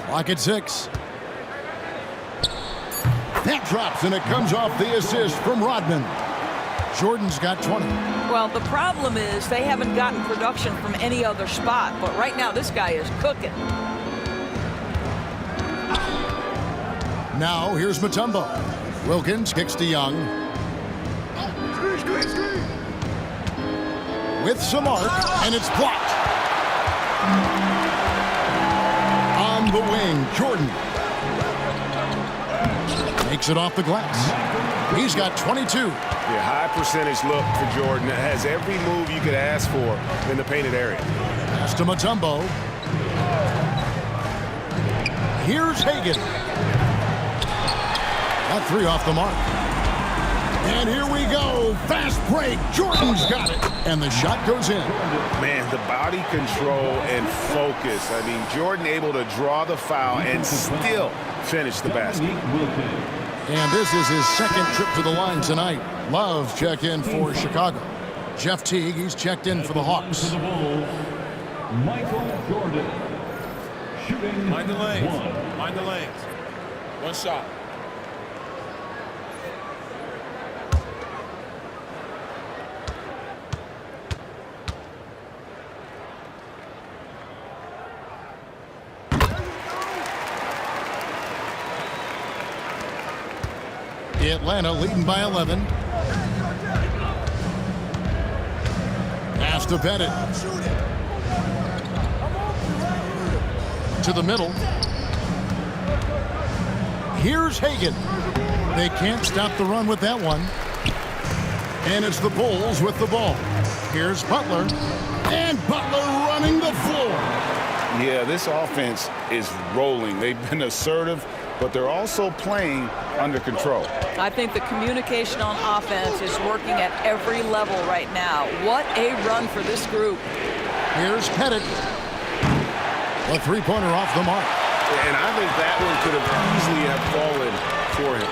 Clock at 6. That drops, and it comes off the assist from Rodman. Jordan's got 20. Well, the problem is they haven't gotten production from any other spot, but right now this guy is cooking. Now here's Mutombo. Wilkins kicks to Young. With some arc, and it's blocked. On the wing, Jordan. Takes it off the glass. He's got 22. Yeah, high percentage look for Jordan. It has every move you could ask for in the painted area. Pass to Mutombo. Here's Hagan. Got 3 off the mark. And here we go. Fast break. Jordan's got it. And the shot goes in. Man, the body control and focus. I mean, Jordan able to draw the foul and still finish the basket. And this is his second trip to the line tonight. Love check in for Chicago. Jeff Teague, he's checked in for the Hawks. Michael Jordan. Shooting Mind the lanes. 1. Mind the lanes. One shot. Atlanta leading by 11. Pass to Pettit. To the middle. Here's Hagan. They can't stop the run with that one. And it's the Bulls with the ball. Here's Butler. And Butler running the floor. Yeah, this offense is rolling. They've been assertive, but they're also playing under control. I think the communication on offense is working at every level right now. What a run for this group. Here's Pettit. A three-pointer off the mark. And I think that one could have easily have fallen for him.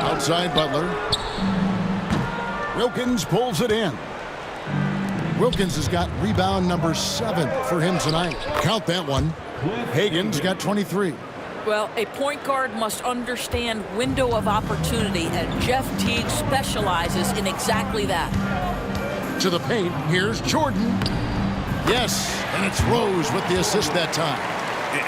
Outside Butler. Wilkins pulls it in. Wilkins has got rebound number 7 for him tonight. Count that one. Hagan's got 23. Well, a point guard must understand window of opportunity, and Jeff Teague specializes in exactly that. To the paint, here's Jordan. Yes, and it's Rose with the assist that time.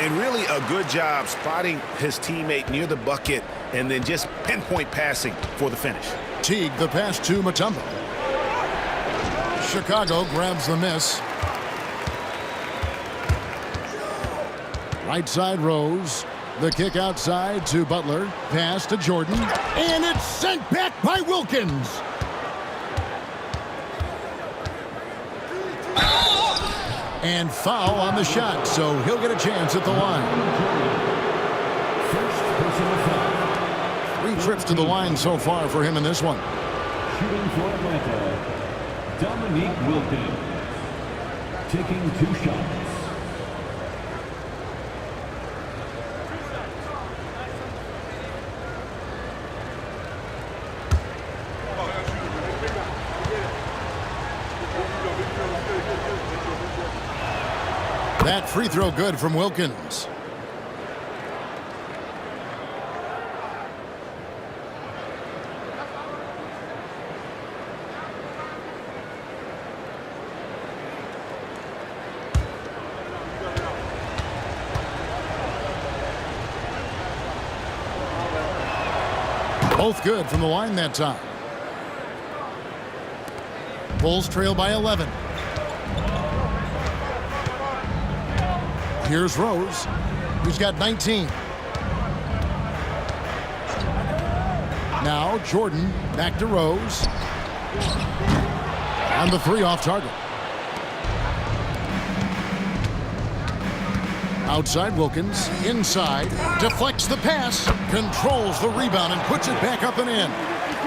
And really a good job spotting his teammate near the bucket and then just pinpoint passing for the finish. Teague the pass to Mutombo. Chicago grabs the miss. Right side Rose. The kick outside to Butler. Pass to Jordan. And it's sent back by Wilkins. And foul on the shot, so he'll get a chance at the line. First personal foul. 3 trips to the line so far for him in this one. Shooting for Atlanta, Dominique Wilkins. Taking 2 shots. That free throw good from Wilkins. Both good from the line that time. Bulls trail by 11. Here's Rose, who's got 19. Now Jordan back to Rose. And the 3 off target. Outside Wilkins, inside, deflects the pass, controls the rebound and puts it back up and in.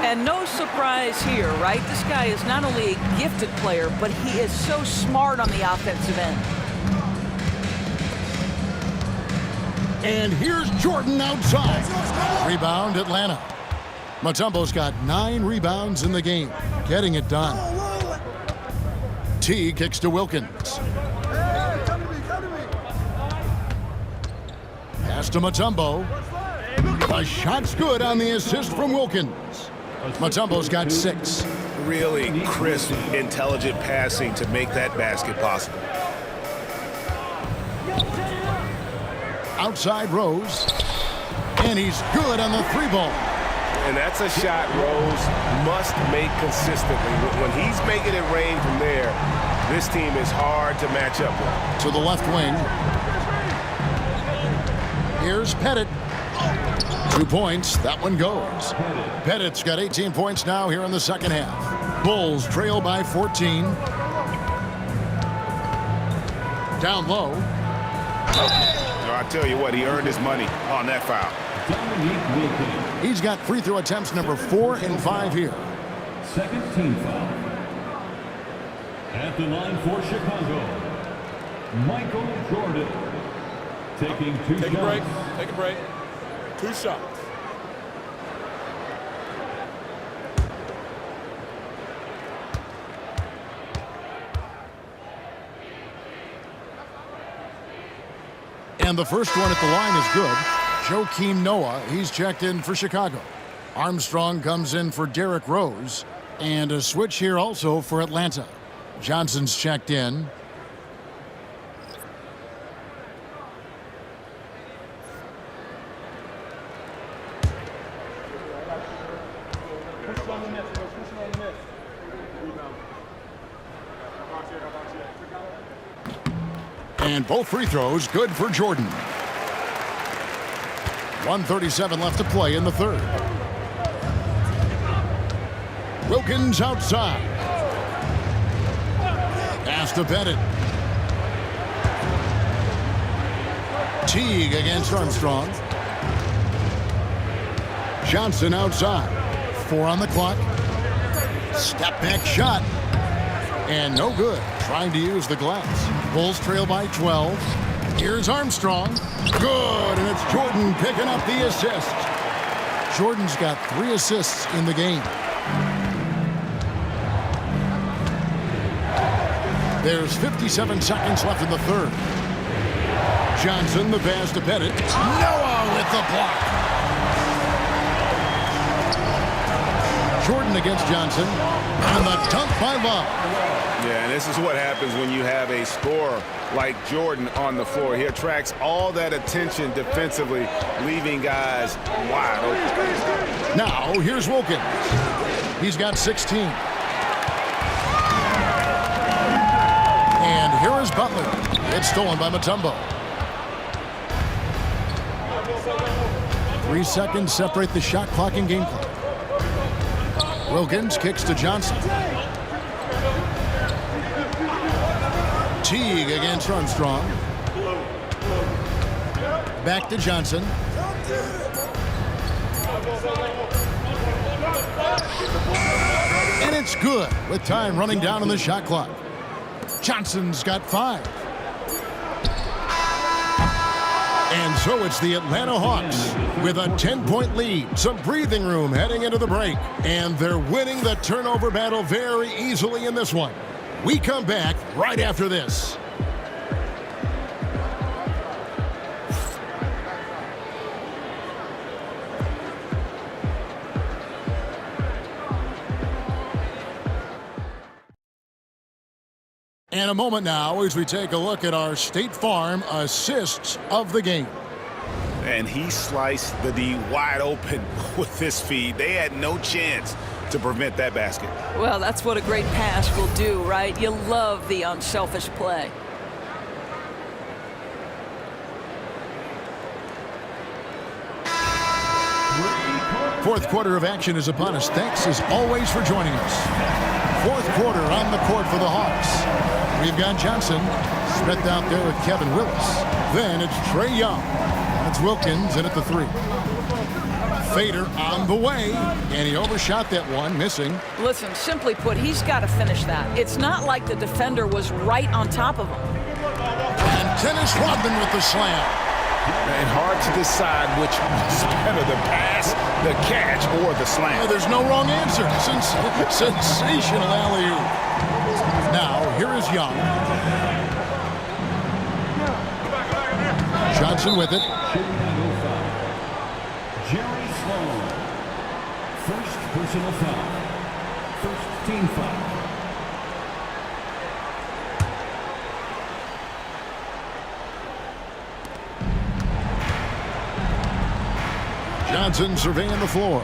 And no surprise here, right? This guy is not only a gifted player, but he is so smart on the offensive end. And here's Jordan outside. Rebound Atlanta. Mutombo's got 9 rebounds in the game, getting it done. T kicks to Wilkins. Pass to Mutombo. A shot's good on the assist from Wilkins. Mutombo's got 6. Really crisp, intelligent passing to make that basket possible. Outside Rose. And he's good on the 3-ball. And that's a shot Rose must make consistently. When he's making it rain from there, this team is hard to match up with. To the left wing. Here's Pettit. 2 points. That one goes. Pettit's got 18 points now here in the second half. Bulls trail by 14. Down low. I tell you what, he earned his money on that foul. He's got free throw attempts number 4 and 5 here. Second team foul. At the line for Chicago, Michael Jordan. Taking 2 shots. Take a break. Take a break. 2 shots. And the first one at the line is good. Joakim Noah, he's checked in for Chicago. Armstrong comes in for Derrick Rose. And a switch here also for Atlanta. Johnson's checked in. And both free throws good for Jordan. 1:37 left to play in the third. Wilkins outside. Pass to Pettit. Teague against Armstrong. Johnson outside. 4 on the clock. Step back shot. And no good. Trying to use the glass. Bulls trail by 12. Here's Armstrong. Good, and it's Jordan picking up the assist. Jordan's got 3 assists in the game. There's 57 seconds left in the third. Johnson, the pass to Pettit. Noah with the block. Jordan against Johnson. And the dunk by Love. Yeah, and this is what happens when you have a scorer like Jordan on the floor. He attracts all that attention defensively, leaving guys wide open. Now, here's Wilkins. He's got 16. And here is Butler. It's stolen by Mutombo. 3 seconds separate the shot clock and game clock. Wilkins kicks to Johnson. Teague against Armstrong. Back to Johnson. And it's good with time running down on the shot clock. Johnson's got 5. And so it's the Atlanta Hawks with a 10-point lead. Some breathing room heading into the break. And they're winning the turnover battle very easily in this one. We come back right after this. And a moment now as we take a look at our State Farm assists of the game. And he sliced the D wide open with this feed. They had no chance to prevent that basket. Well, that's what a great pass will do, right? You love the unselfish play. Fourth quarter of action is upon us. Thanks as always for joining us. Fourth quarter on the court for the Hawks. We've got Johnson spread out there with Kevin Willis. Then it's Trae Young. That's Wilkins in at the 3. Fader on the way, and he overshot that one, missing. Listen, simply put, he's got to finish that. It's not like the defender was right on top of him. And Dennis Rodman with the slam. And hard to decide which was better, the pass, the catch, or the slam. There's no wrong answer. Sensational alley-oop. Now, here is Young. Johnson with it. Jerry Sloan. First personal foul. First team foul. Johnson surveying the floor.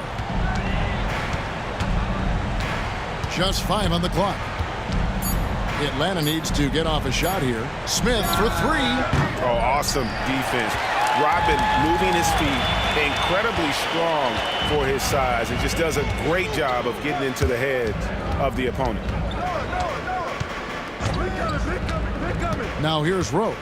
Just 5 on the clock. Atlanta needs to get off a shot here. Smith for 3. Oh, awesome defense. Rodman moving his feet, incredibly strong for his size, and just does a great job of getting into the head of the opponent. Now here's Rose.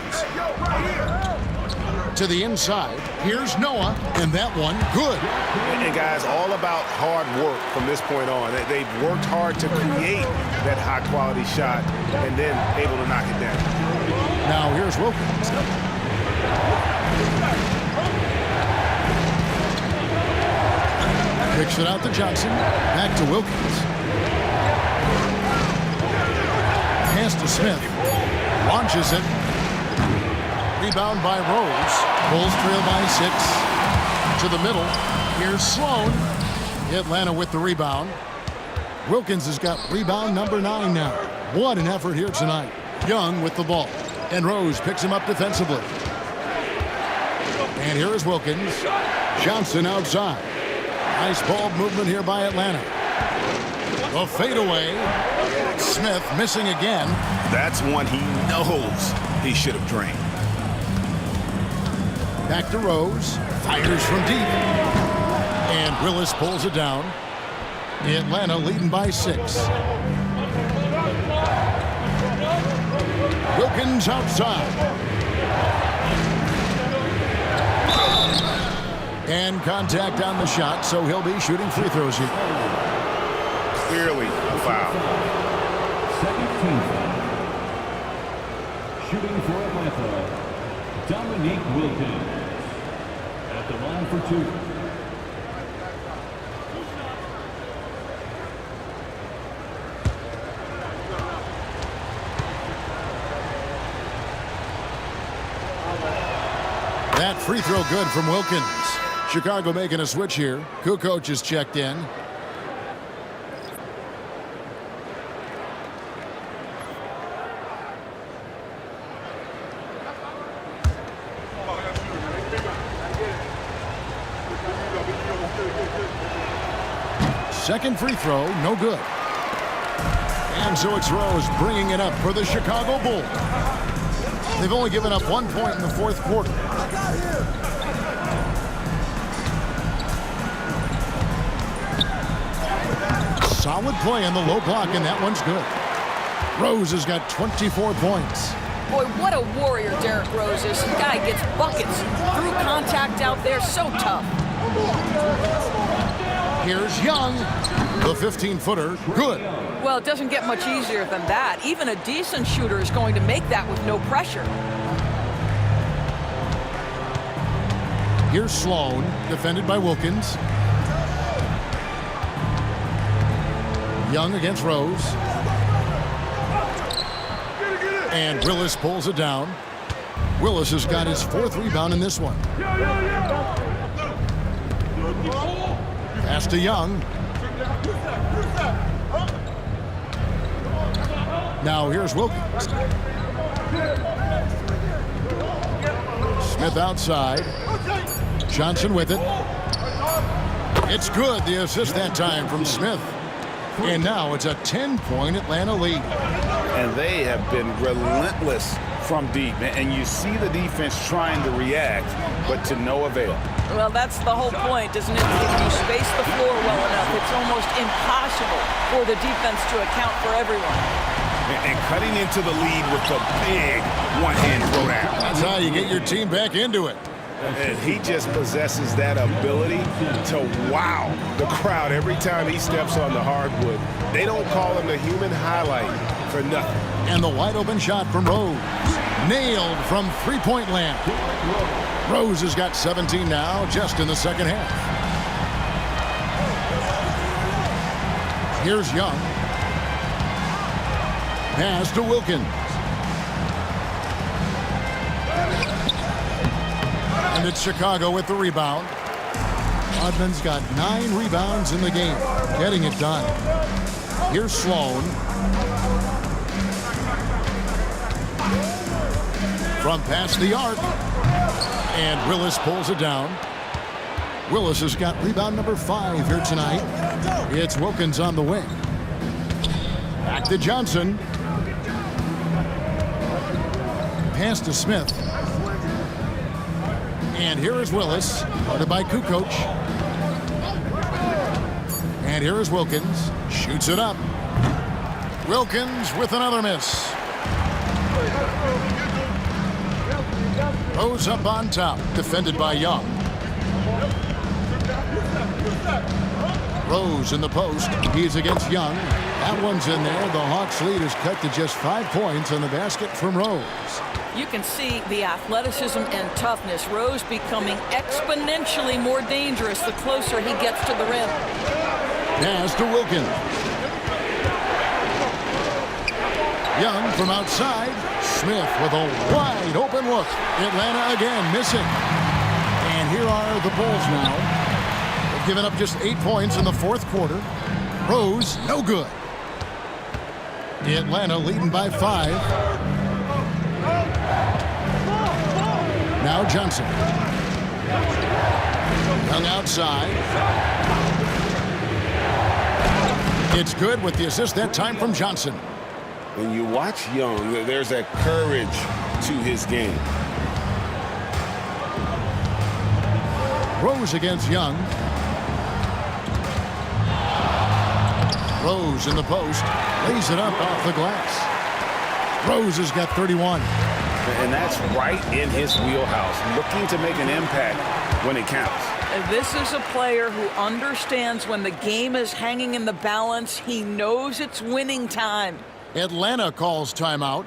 To the inside. Here's Noah, and that one good. And guys, all about hard work from this point on. They've worked hard to create that high-quality shot and then able to knock it down. Now here's Wilkins. Kicks it out to Johnson. Back to Wilkins. Pass to Smith. Launches it. Rebound by Rose. Bulls trail by 6. To the middle. Here's Sloan. Atlanta with the rebound. Wilkins has got rebound number 9 now. What an effort here tonight. Young with the ball. And Rose picks him up defensively. And here is Wilkins. Johnson outside. Nice ball movement here by Atlanta. A fadeaway. Smith missing again. That's one he knows he should have drained. Back to Rose. Fires from deep. And Willis pulls it down. Atlanta leading by 6. Wilkins outside. And contact on the shot, so he'll be shooting free throws here. Clearly a foul. Second team foul. Shooting for Atlanta, Dominique Wilkins. At the line for 2. That free throw good from Wilkins. Chicago making a switch here. Kukoc is checked in. Second free throw, no good. And so it's Rose bringing it up for the Chicago Bulls. They've only given up 1 point in the fourth quarter. Solid play on the low block, and that one's good. Rose has got 24 points. Boy, what a warrior Derrick Rose is. The guy gets buckets through contact out there. So tough. Here's Young. The 15-footer, good. Well, it doesn't get much easier than that. Even a decent shooter is going to make that with no pressure. Here's Sloan, defended by Wilkins. Young against Rose. And Willis pulls it down. Willis has got his 4th rebound in this one. Pass to Young. Now here's Wilkins. Smith outside. Johnson with it. It's good. The assist that time from Smith. And now it's a 10-point Atlanta lead. And they have been relentless from deep. And you see the defense trying to react, but to no avail. Well, that's the whole point, isn't it? If you space the floor well enough, it's almost impossible for the defense to account for everyone. And cutting into the lead with the big one-hand throwdown. That's how you get your team back into it. And he just possesses that ability to wow the crowd every time he steps on the hardwood. They don't call him the human highlight for nothing. And the wide open shot from Rose. Nailed from three-point land. Rose has got 17 now, just in the second half. Here's Young. Pass to Wilkins. And it's Chicago with the rebound. Rodman's got 9 rebounds in the game, getting it done. Here's Sloan. From past the arc. And Willis pulls it down. Willis has got rebound number 5 here tonight. It's Wilkins on the wing. Back to Johnson. Pass to Smith. And here is Willis, guarded by Kukoc. And here is Wilkins. Shoots it up. Wilkins with another miss. Rose up on top, defended by Young. Rose in the post. He's against Young. That one's in there. The Hawks lead is cut to just 5 points on the basket from Rose. You can see the athleticism and toughness. Rose becoming exponentially more dangerous the closer he gets to the rim. Pass to Wilkins. Young from outside. Smith with a wide open look. Atlanta again missing. And here are the Bulls now. They've given up just 8 points in the fourth quarter. Rose, no good. Atlanta leading by 5. Now Johnson. Young outside. It's good with the assist that time from Johnson. When you watch Young, there's a courage to his game. Rose against Young. Rose in the post. Lays it up off the glass. Rose has got 31. And that's right in his wheelhouse, looking to make an impact when it counts. This is a player who understands when the game is hanging in the balance. He knows it's winning time. Atlanta calls timeout.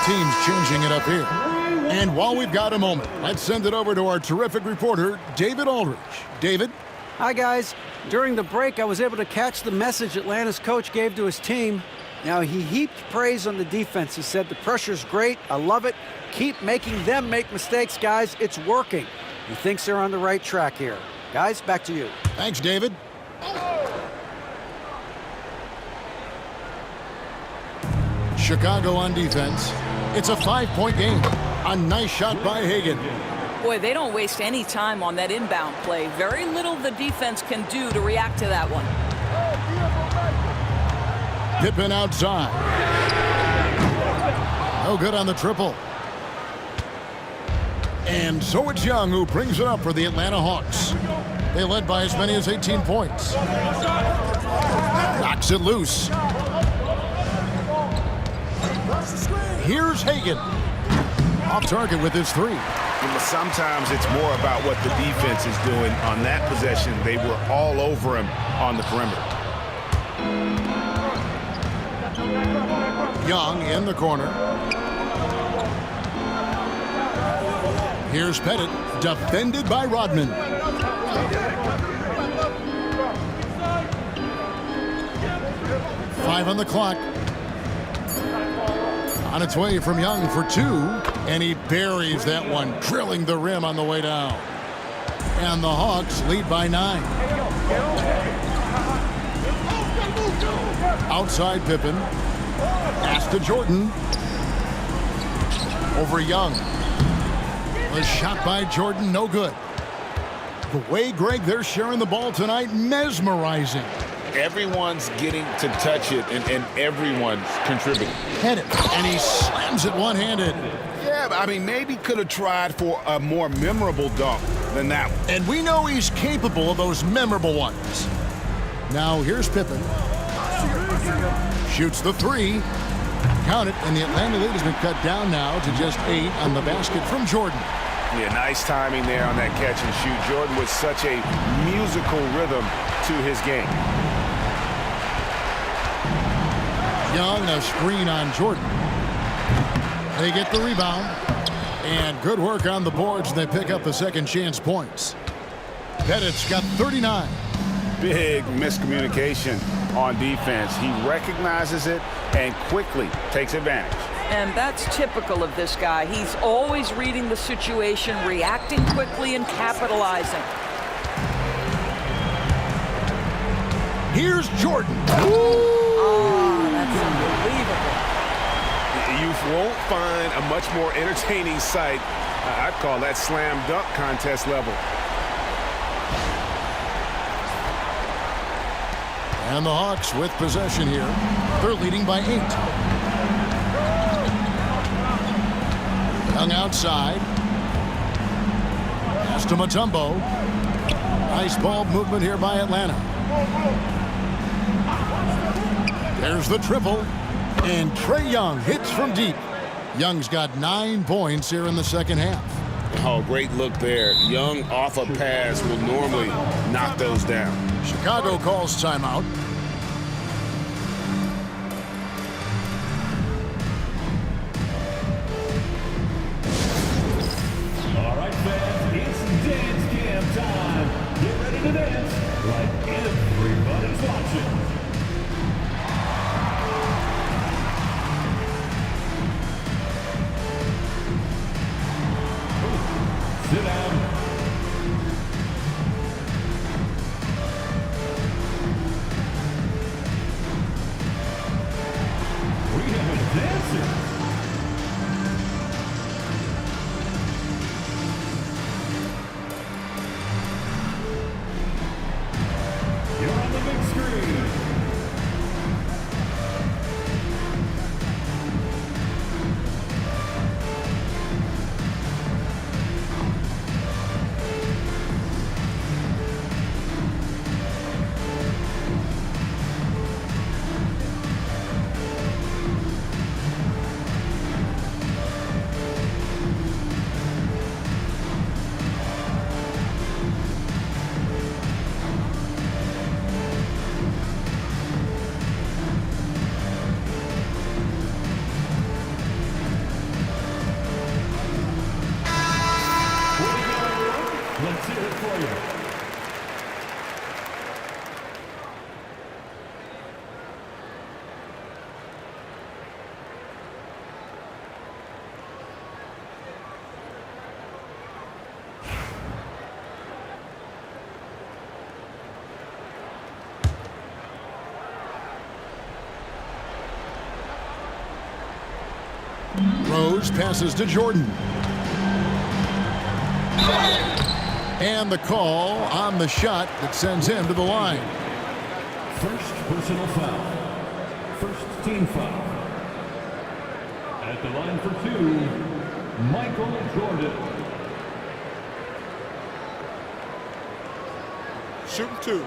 Teams changing it up here. And while we've got a moment, let's send it over to our terrific reporter, David Aldridge. David? Hi, guys. During the break, I was able to catch the message Atlanta's coach gave to his team. Now, he heaped praise on the defense. He said, the pressure's great. I love it. Keep making them make mistakes, guys. It's working. He thinks they're on the right track here. Guys, back to you. Thanks, David. Chicago on defense. It's a 5-point game. A nice shot by Hagan. Boy, they don't waste any time on that inbound play. Very little the defense can do to react to that one. Pippen outside. No good on the triple. And so it's Young who brings it up for the Atlanta Hawks. They led by as many as 18 points. Knocks it loose. Here's Hagan. Off target with his 3. Sometimes it's more about what the defense is doing on that possession. They were all over him on the perimeter. Young in the corner. Here's Pettit, defended by Rodman. Five on the clock. On its way from Young for 2, and he buries that one, drilling the rim on the way down. And the Hawks lead by 9. Outside Pippen. Pass to Jordan. Over Young. The shot by Jordan, no good. The way, Greg, they're sharing the ball tonight, mesmerizing. Everyone's getting to touch it, and everyone's contributing. Hit it, and he slams it one-handed. Yeah, but I mean, maybe could have tried for a more memorable dunk than that one. And we know he's capable of those memorable ones. Now here's Pippen. Shoots the three. Count it, and the Atlanta lead has been cut down now to just 8 on the basket from Jordan. Yeah, nice timing there on that catch and shoot. Jordan with such a musical rhythm to his game. Young, a screen on Jordan. They get the rebound. And good work on the boards. They pick up the second chance points. Pettit's got 39. Big miscommunication on defense. He recognizes it and quickly takes advantage. And that's typical of this guy. He's always reading the situation, reacting quickly, and capitalizing. Here's Jordan. Oh, that's unbelievable. You won't find a much more entertaining sight. I'd call that slam dunk contest level. And the Hawks with possession here. They're leading by 8. Young outside. Pass to Mutombo. Nice ball movement here by Atlanta. There's the triple. And Trae Young hits from deep. Young's got 9 points here in the second half. Oh, great look there. Young off a pass will normally knock those down. Chicago calls timeout. All right, fans, it's dance cam time. Get ready to dance like everybody's watching. Sit down. We have a dancer. You're on the big screen. Let's hear it for you. Rose passes to Jordan. And the call on the shot that sends him to the line. First personal foul. First team foul. At the line for 2, Michael Jordan. Shooting 2.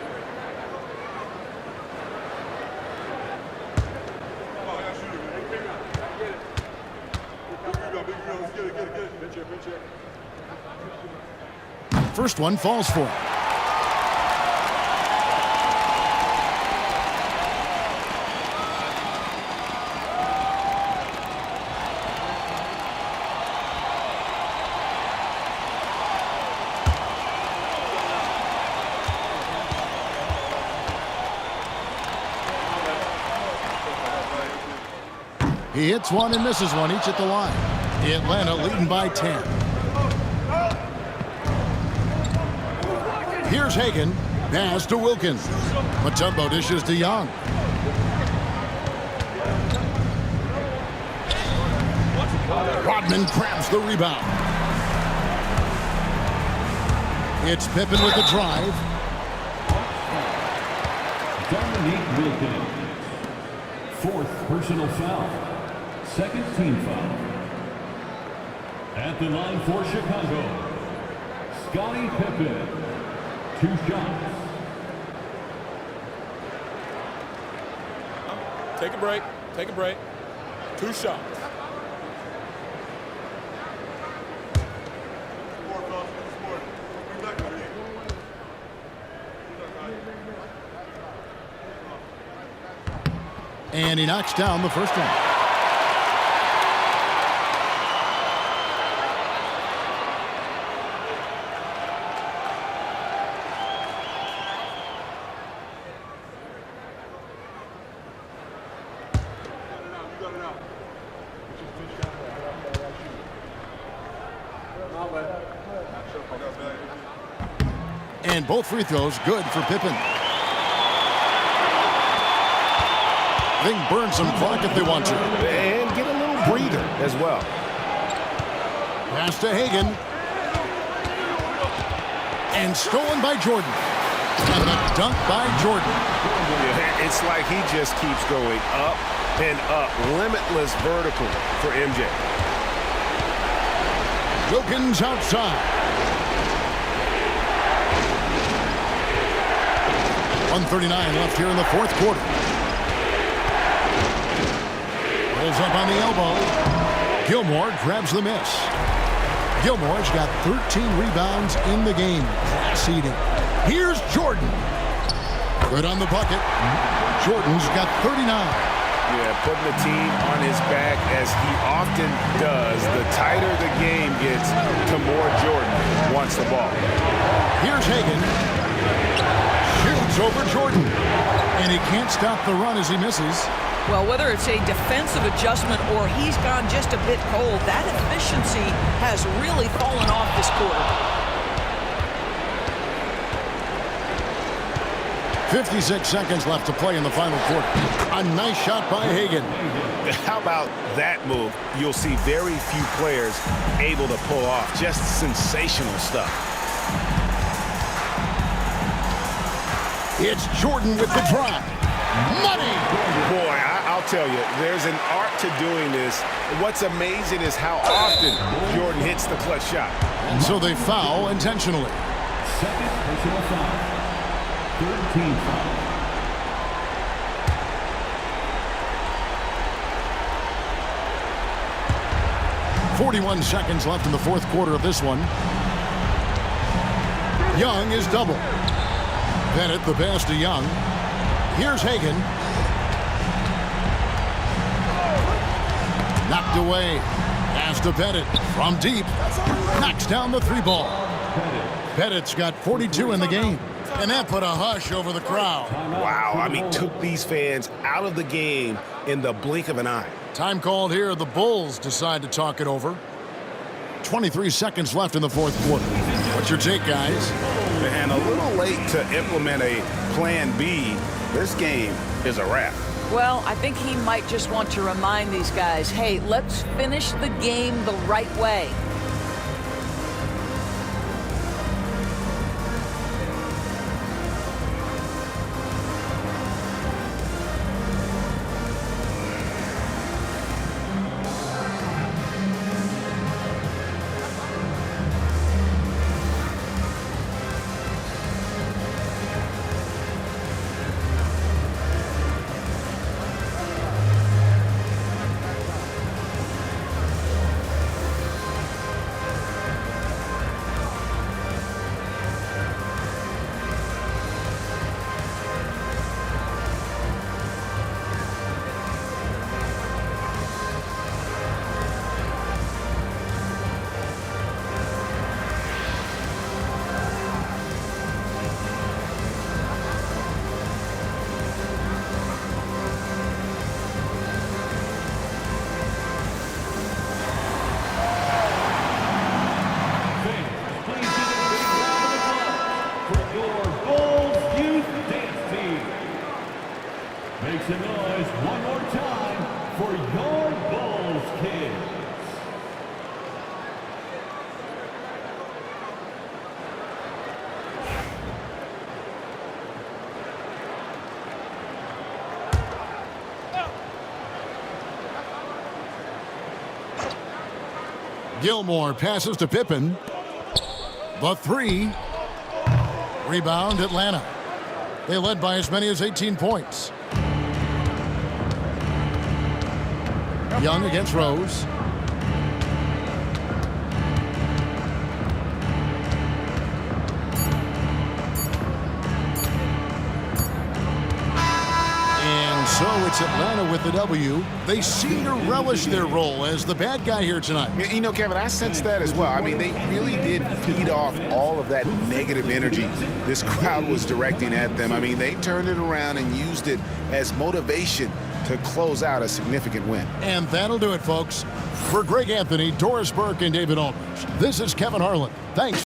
First one falls for him. He hits one and misses one, each at the line. Atlanta leading by 10. Here's Hagan. Pass to Wilkins. Mutombo dishes to Young. Rodman grabs the rebound. It's Pippen with the drive. Dominique Wilkins. Fourth personal foul. Second team foul. At the line for Chicago, Scottie Pippen. 2 shots. Take a break. Take a break. 2 shots. And he knocks down the first one. And both free throws good for Pippen. They can burn some clock if they want to. And get a little breather as well. Pass to Hagan. And stolen by Jordan. And a dunk by Jordan. It's like he just keeps going up and up. Limitless vertical for MJ. Wilkins outside. 1:39 left here in the fourth quarter. Pulls up on the elbow. Gilmore grabs the miss. Gilmore's got 13 rebounds in the game. Class eating. Here's Jordan. Good on the bucket. Jordan's got 39. Yeah, putting the team on his back as he often does. The tighter the game gets, the more Jordan wants the ball. Here's Hagan. Shoots over Jordan. And he can't stop the run as he misses. Well, whether it's a defensive adjustment or he's gone just a bit cold, that efficiency has really fallen off this quarter. 56 seconds left to play in the final quarter. A nice shot by Hagan. How about that move? You'll see very few players able to pull off. Just sensational stuff. It's Jordan with the drive. Money! Boy, I'll tell you, there's an art to doing this. What's amazing is how often Jordan hits the clutch shot. And so they foul intentionally. Second personal foul. Third team foul. .41 seconds left in the fourth quarter of this one. Young is double. Bennett the pass to Young. Here's Hagan. Knocked away. Pass to Bennett from deep. Knocks down the 3 ball. Bennett's got 42 in the game. And that put a hush over the crowd. Wow, I mean, took these fans out of the game in the blink of an eye. Time called here. The Bulls decide to talk it over. 23 seconds left in the fourth quarter. What's your take, guys? And a little late to implement a plan B. This game is a wrap. Well, I think he might just want to remind these guys, hey, let's finish the game the right way. Gilmore passes to Pippen. The three. Rebound, Atlanta. They led by as many as 18 points. Young against Rose. And so it's Atlanta with the W. They seem to relish their role as the bad guy here tonight. You know, Kevin, I sense that as well. I mean, they really did feed off all of that negative energy this crowd was directing at them. I mean, they turned it around and used it as motivation to close out a significant win. And that'll do it, folks. For Greg Anthony, Doris Burke, and David Aldridge, this is Kevin Harlan. Thanks.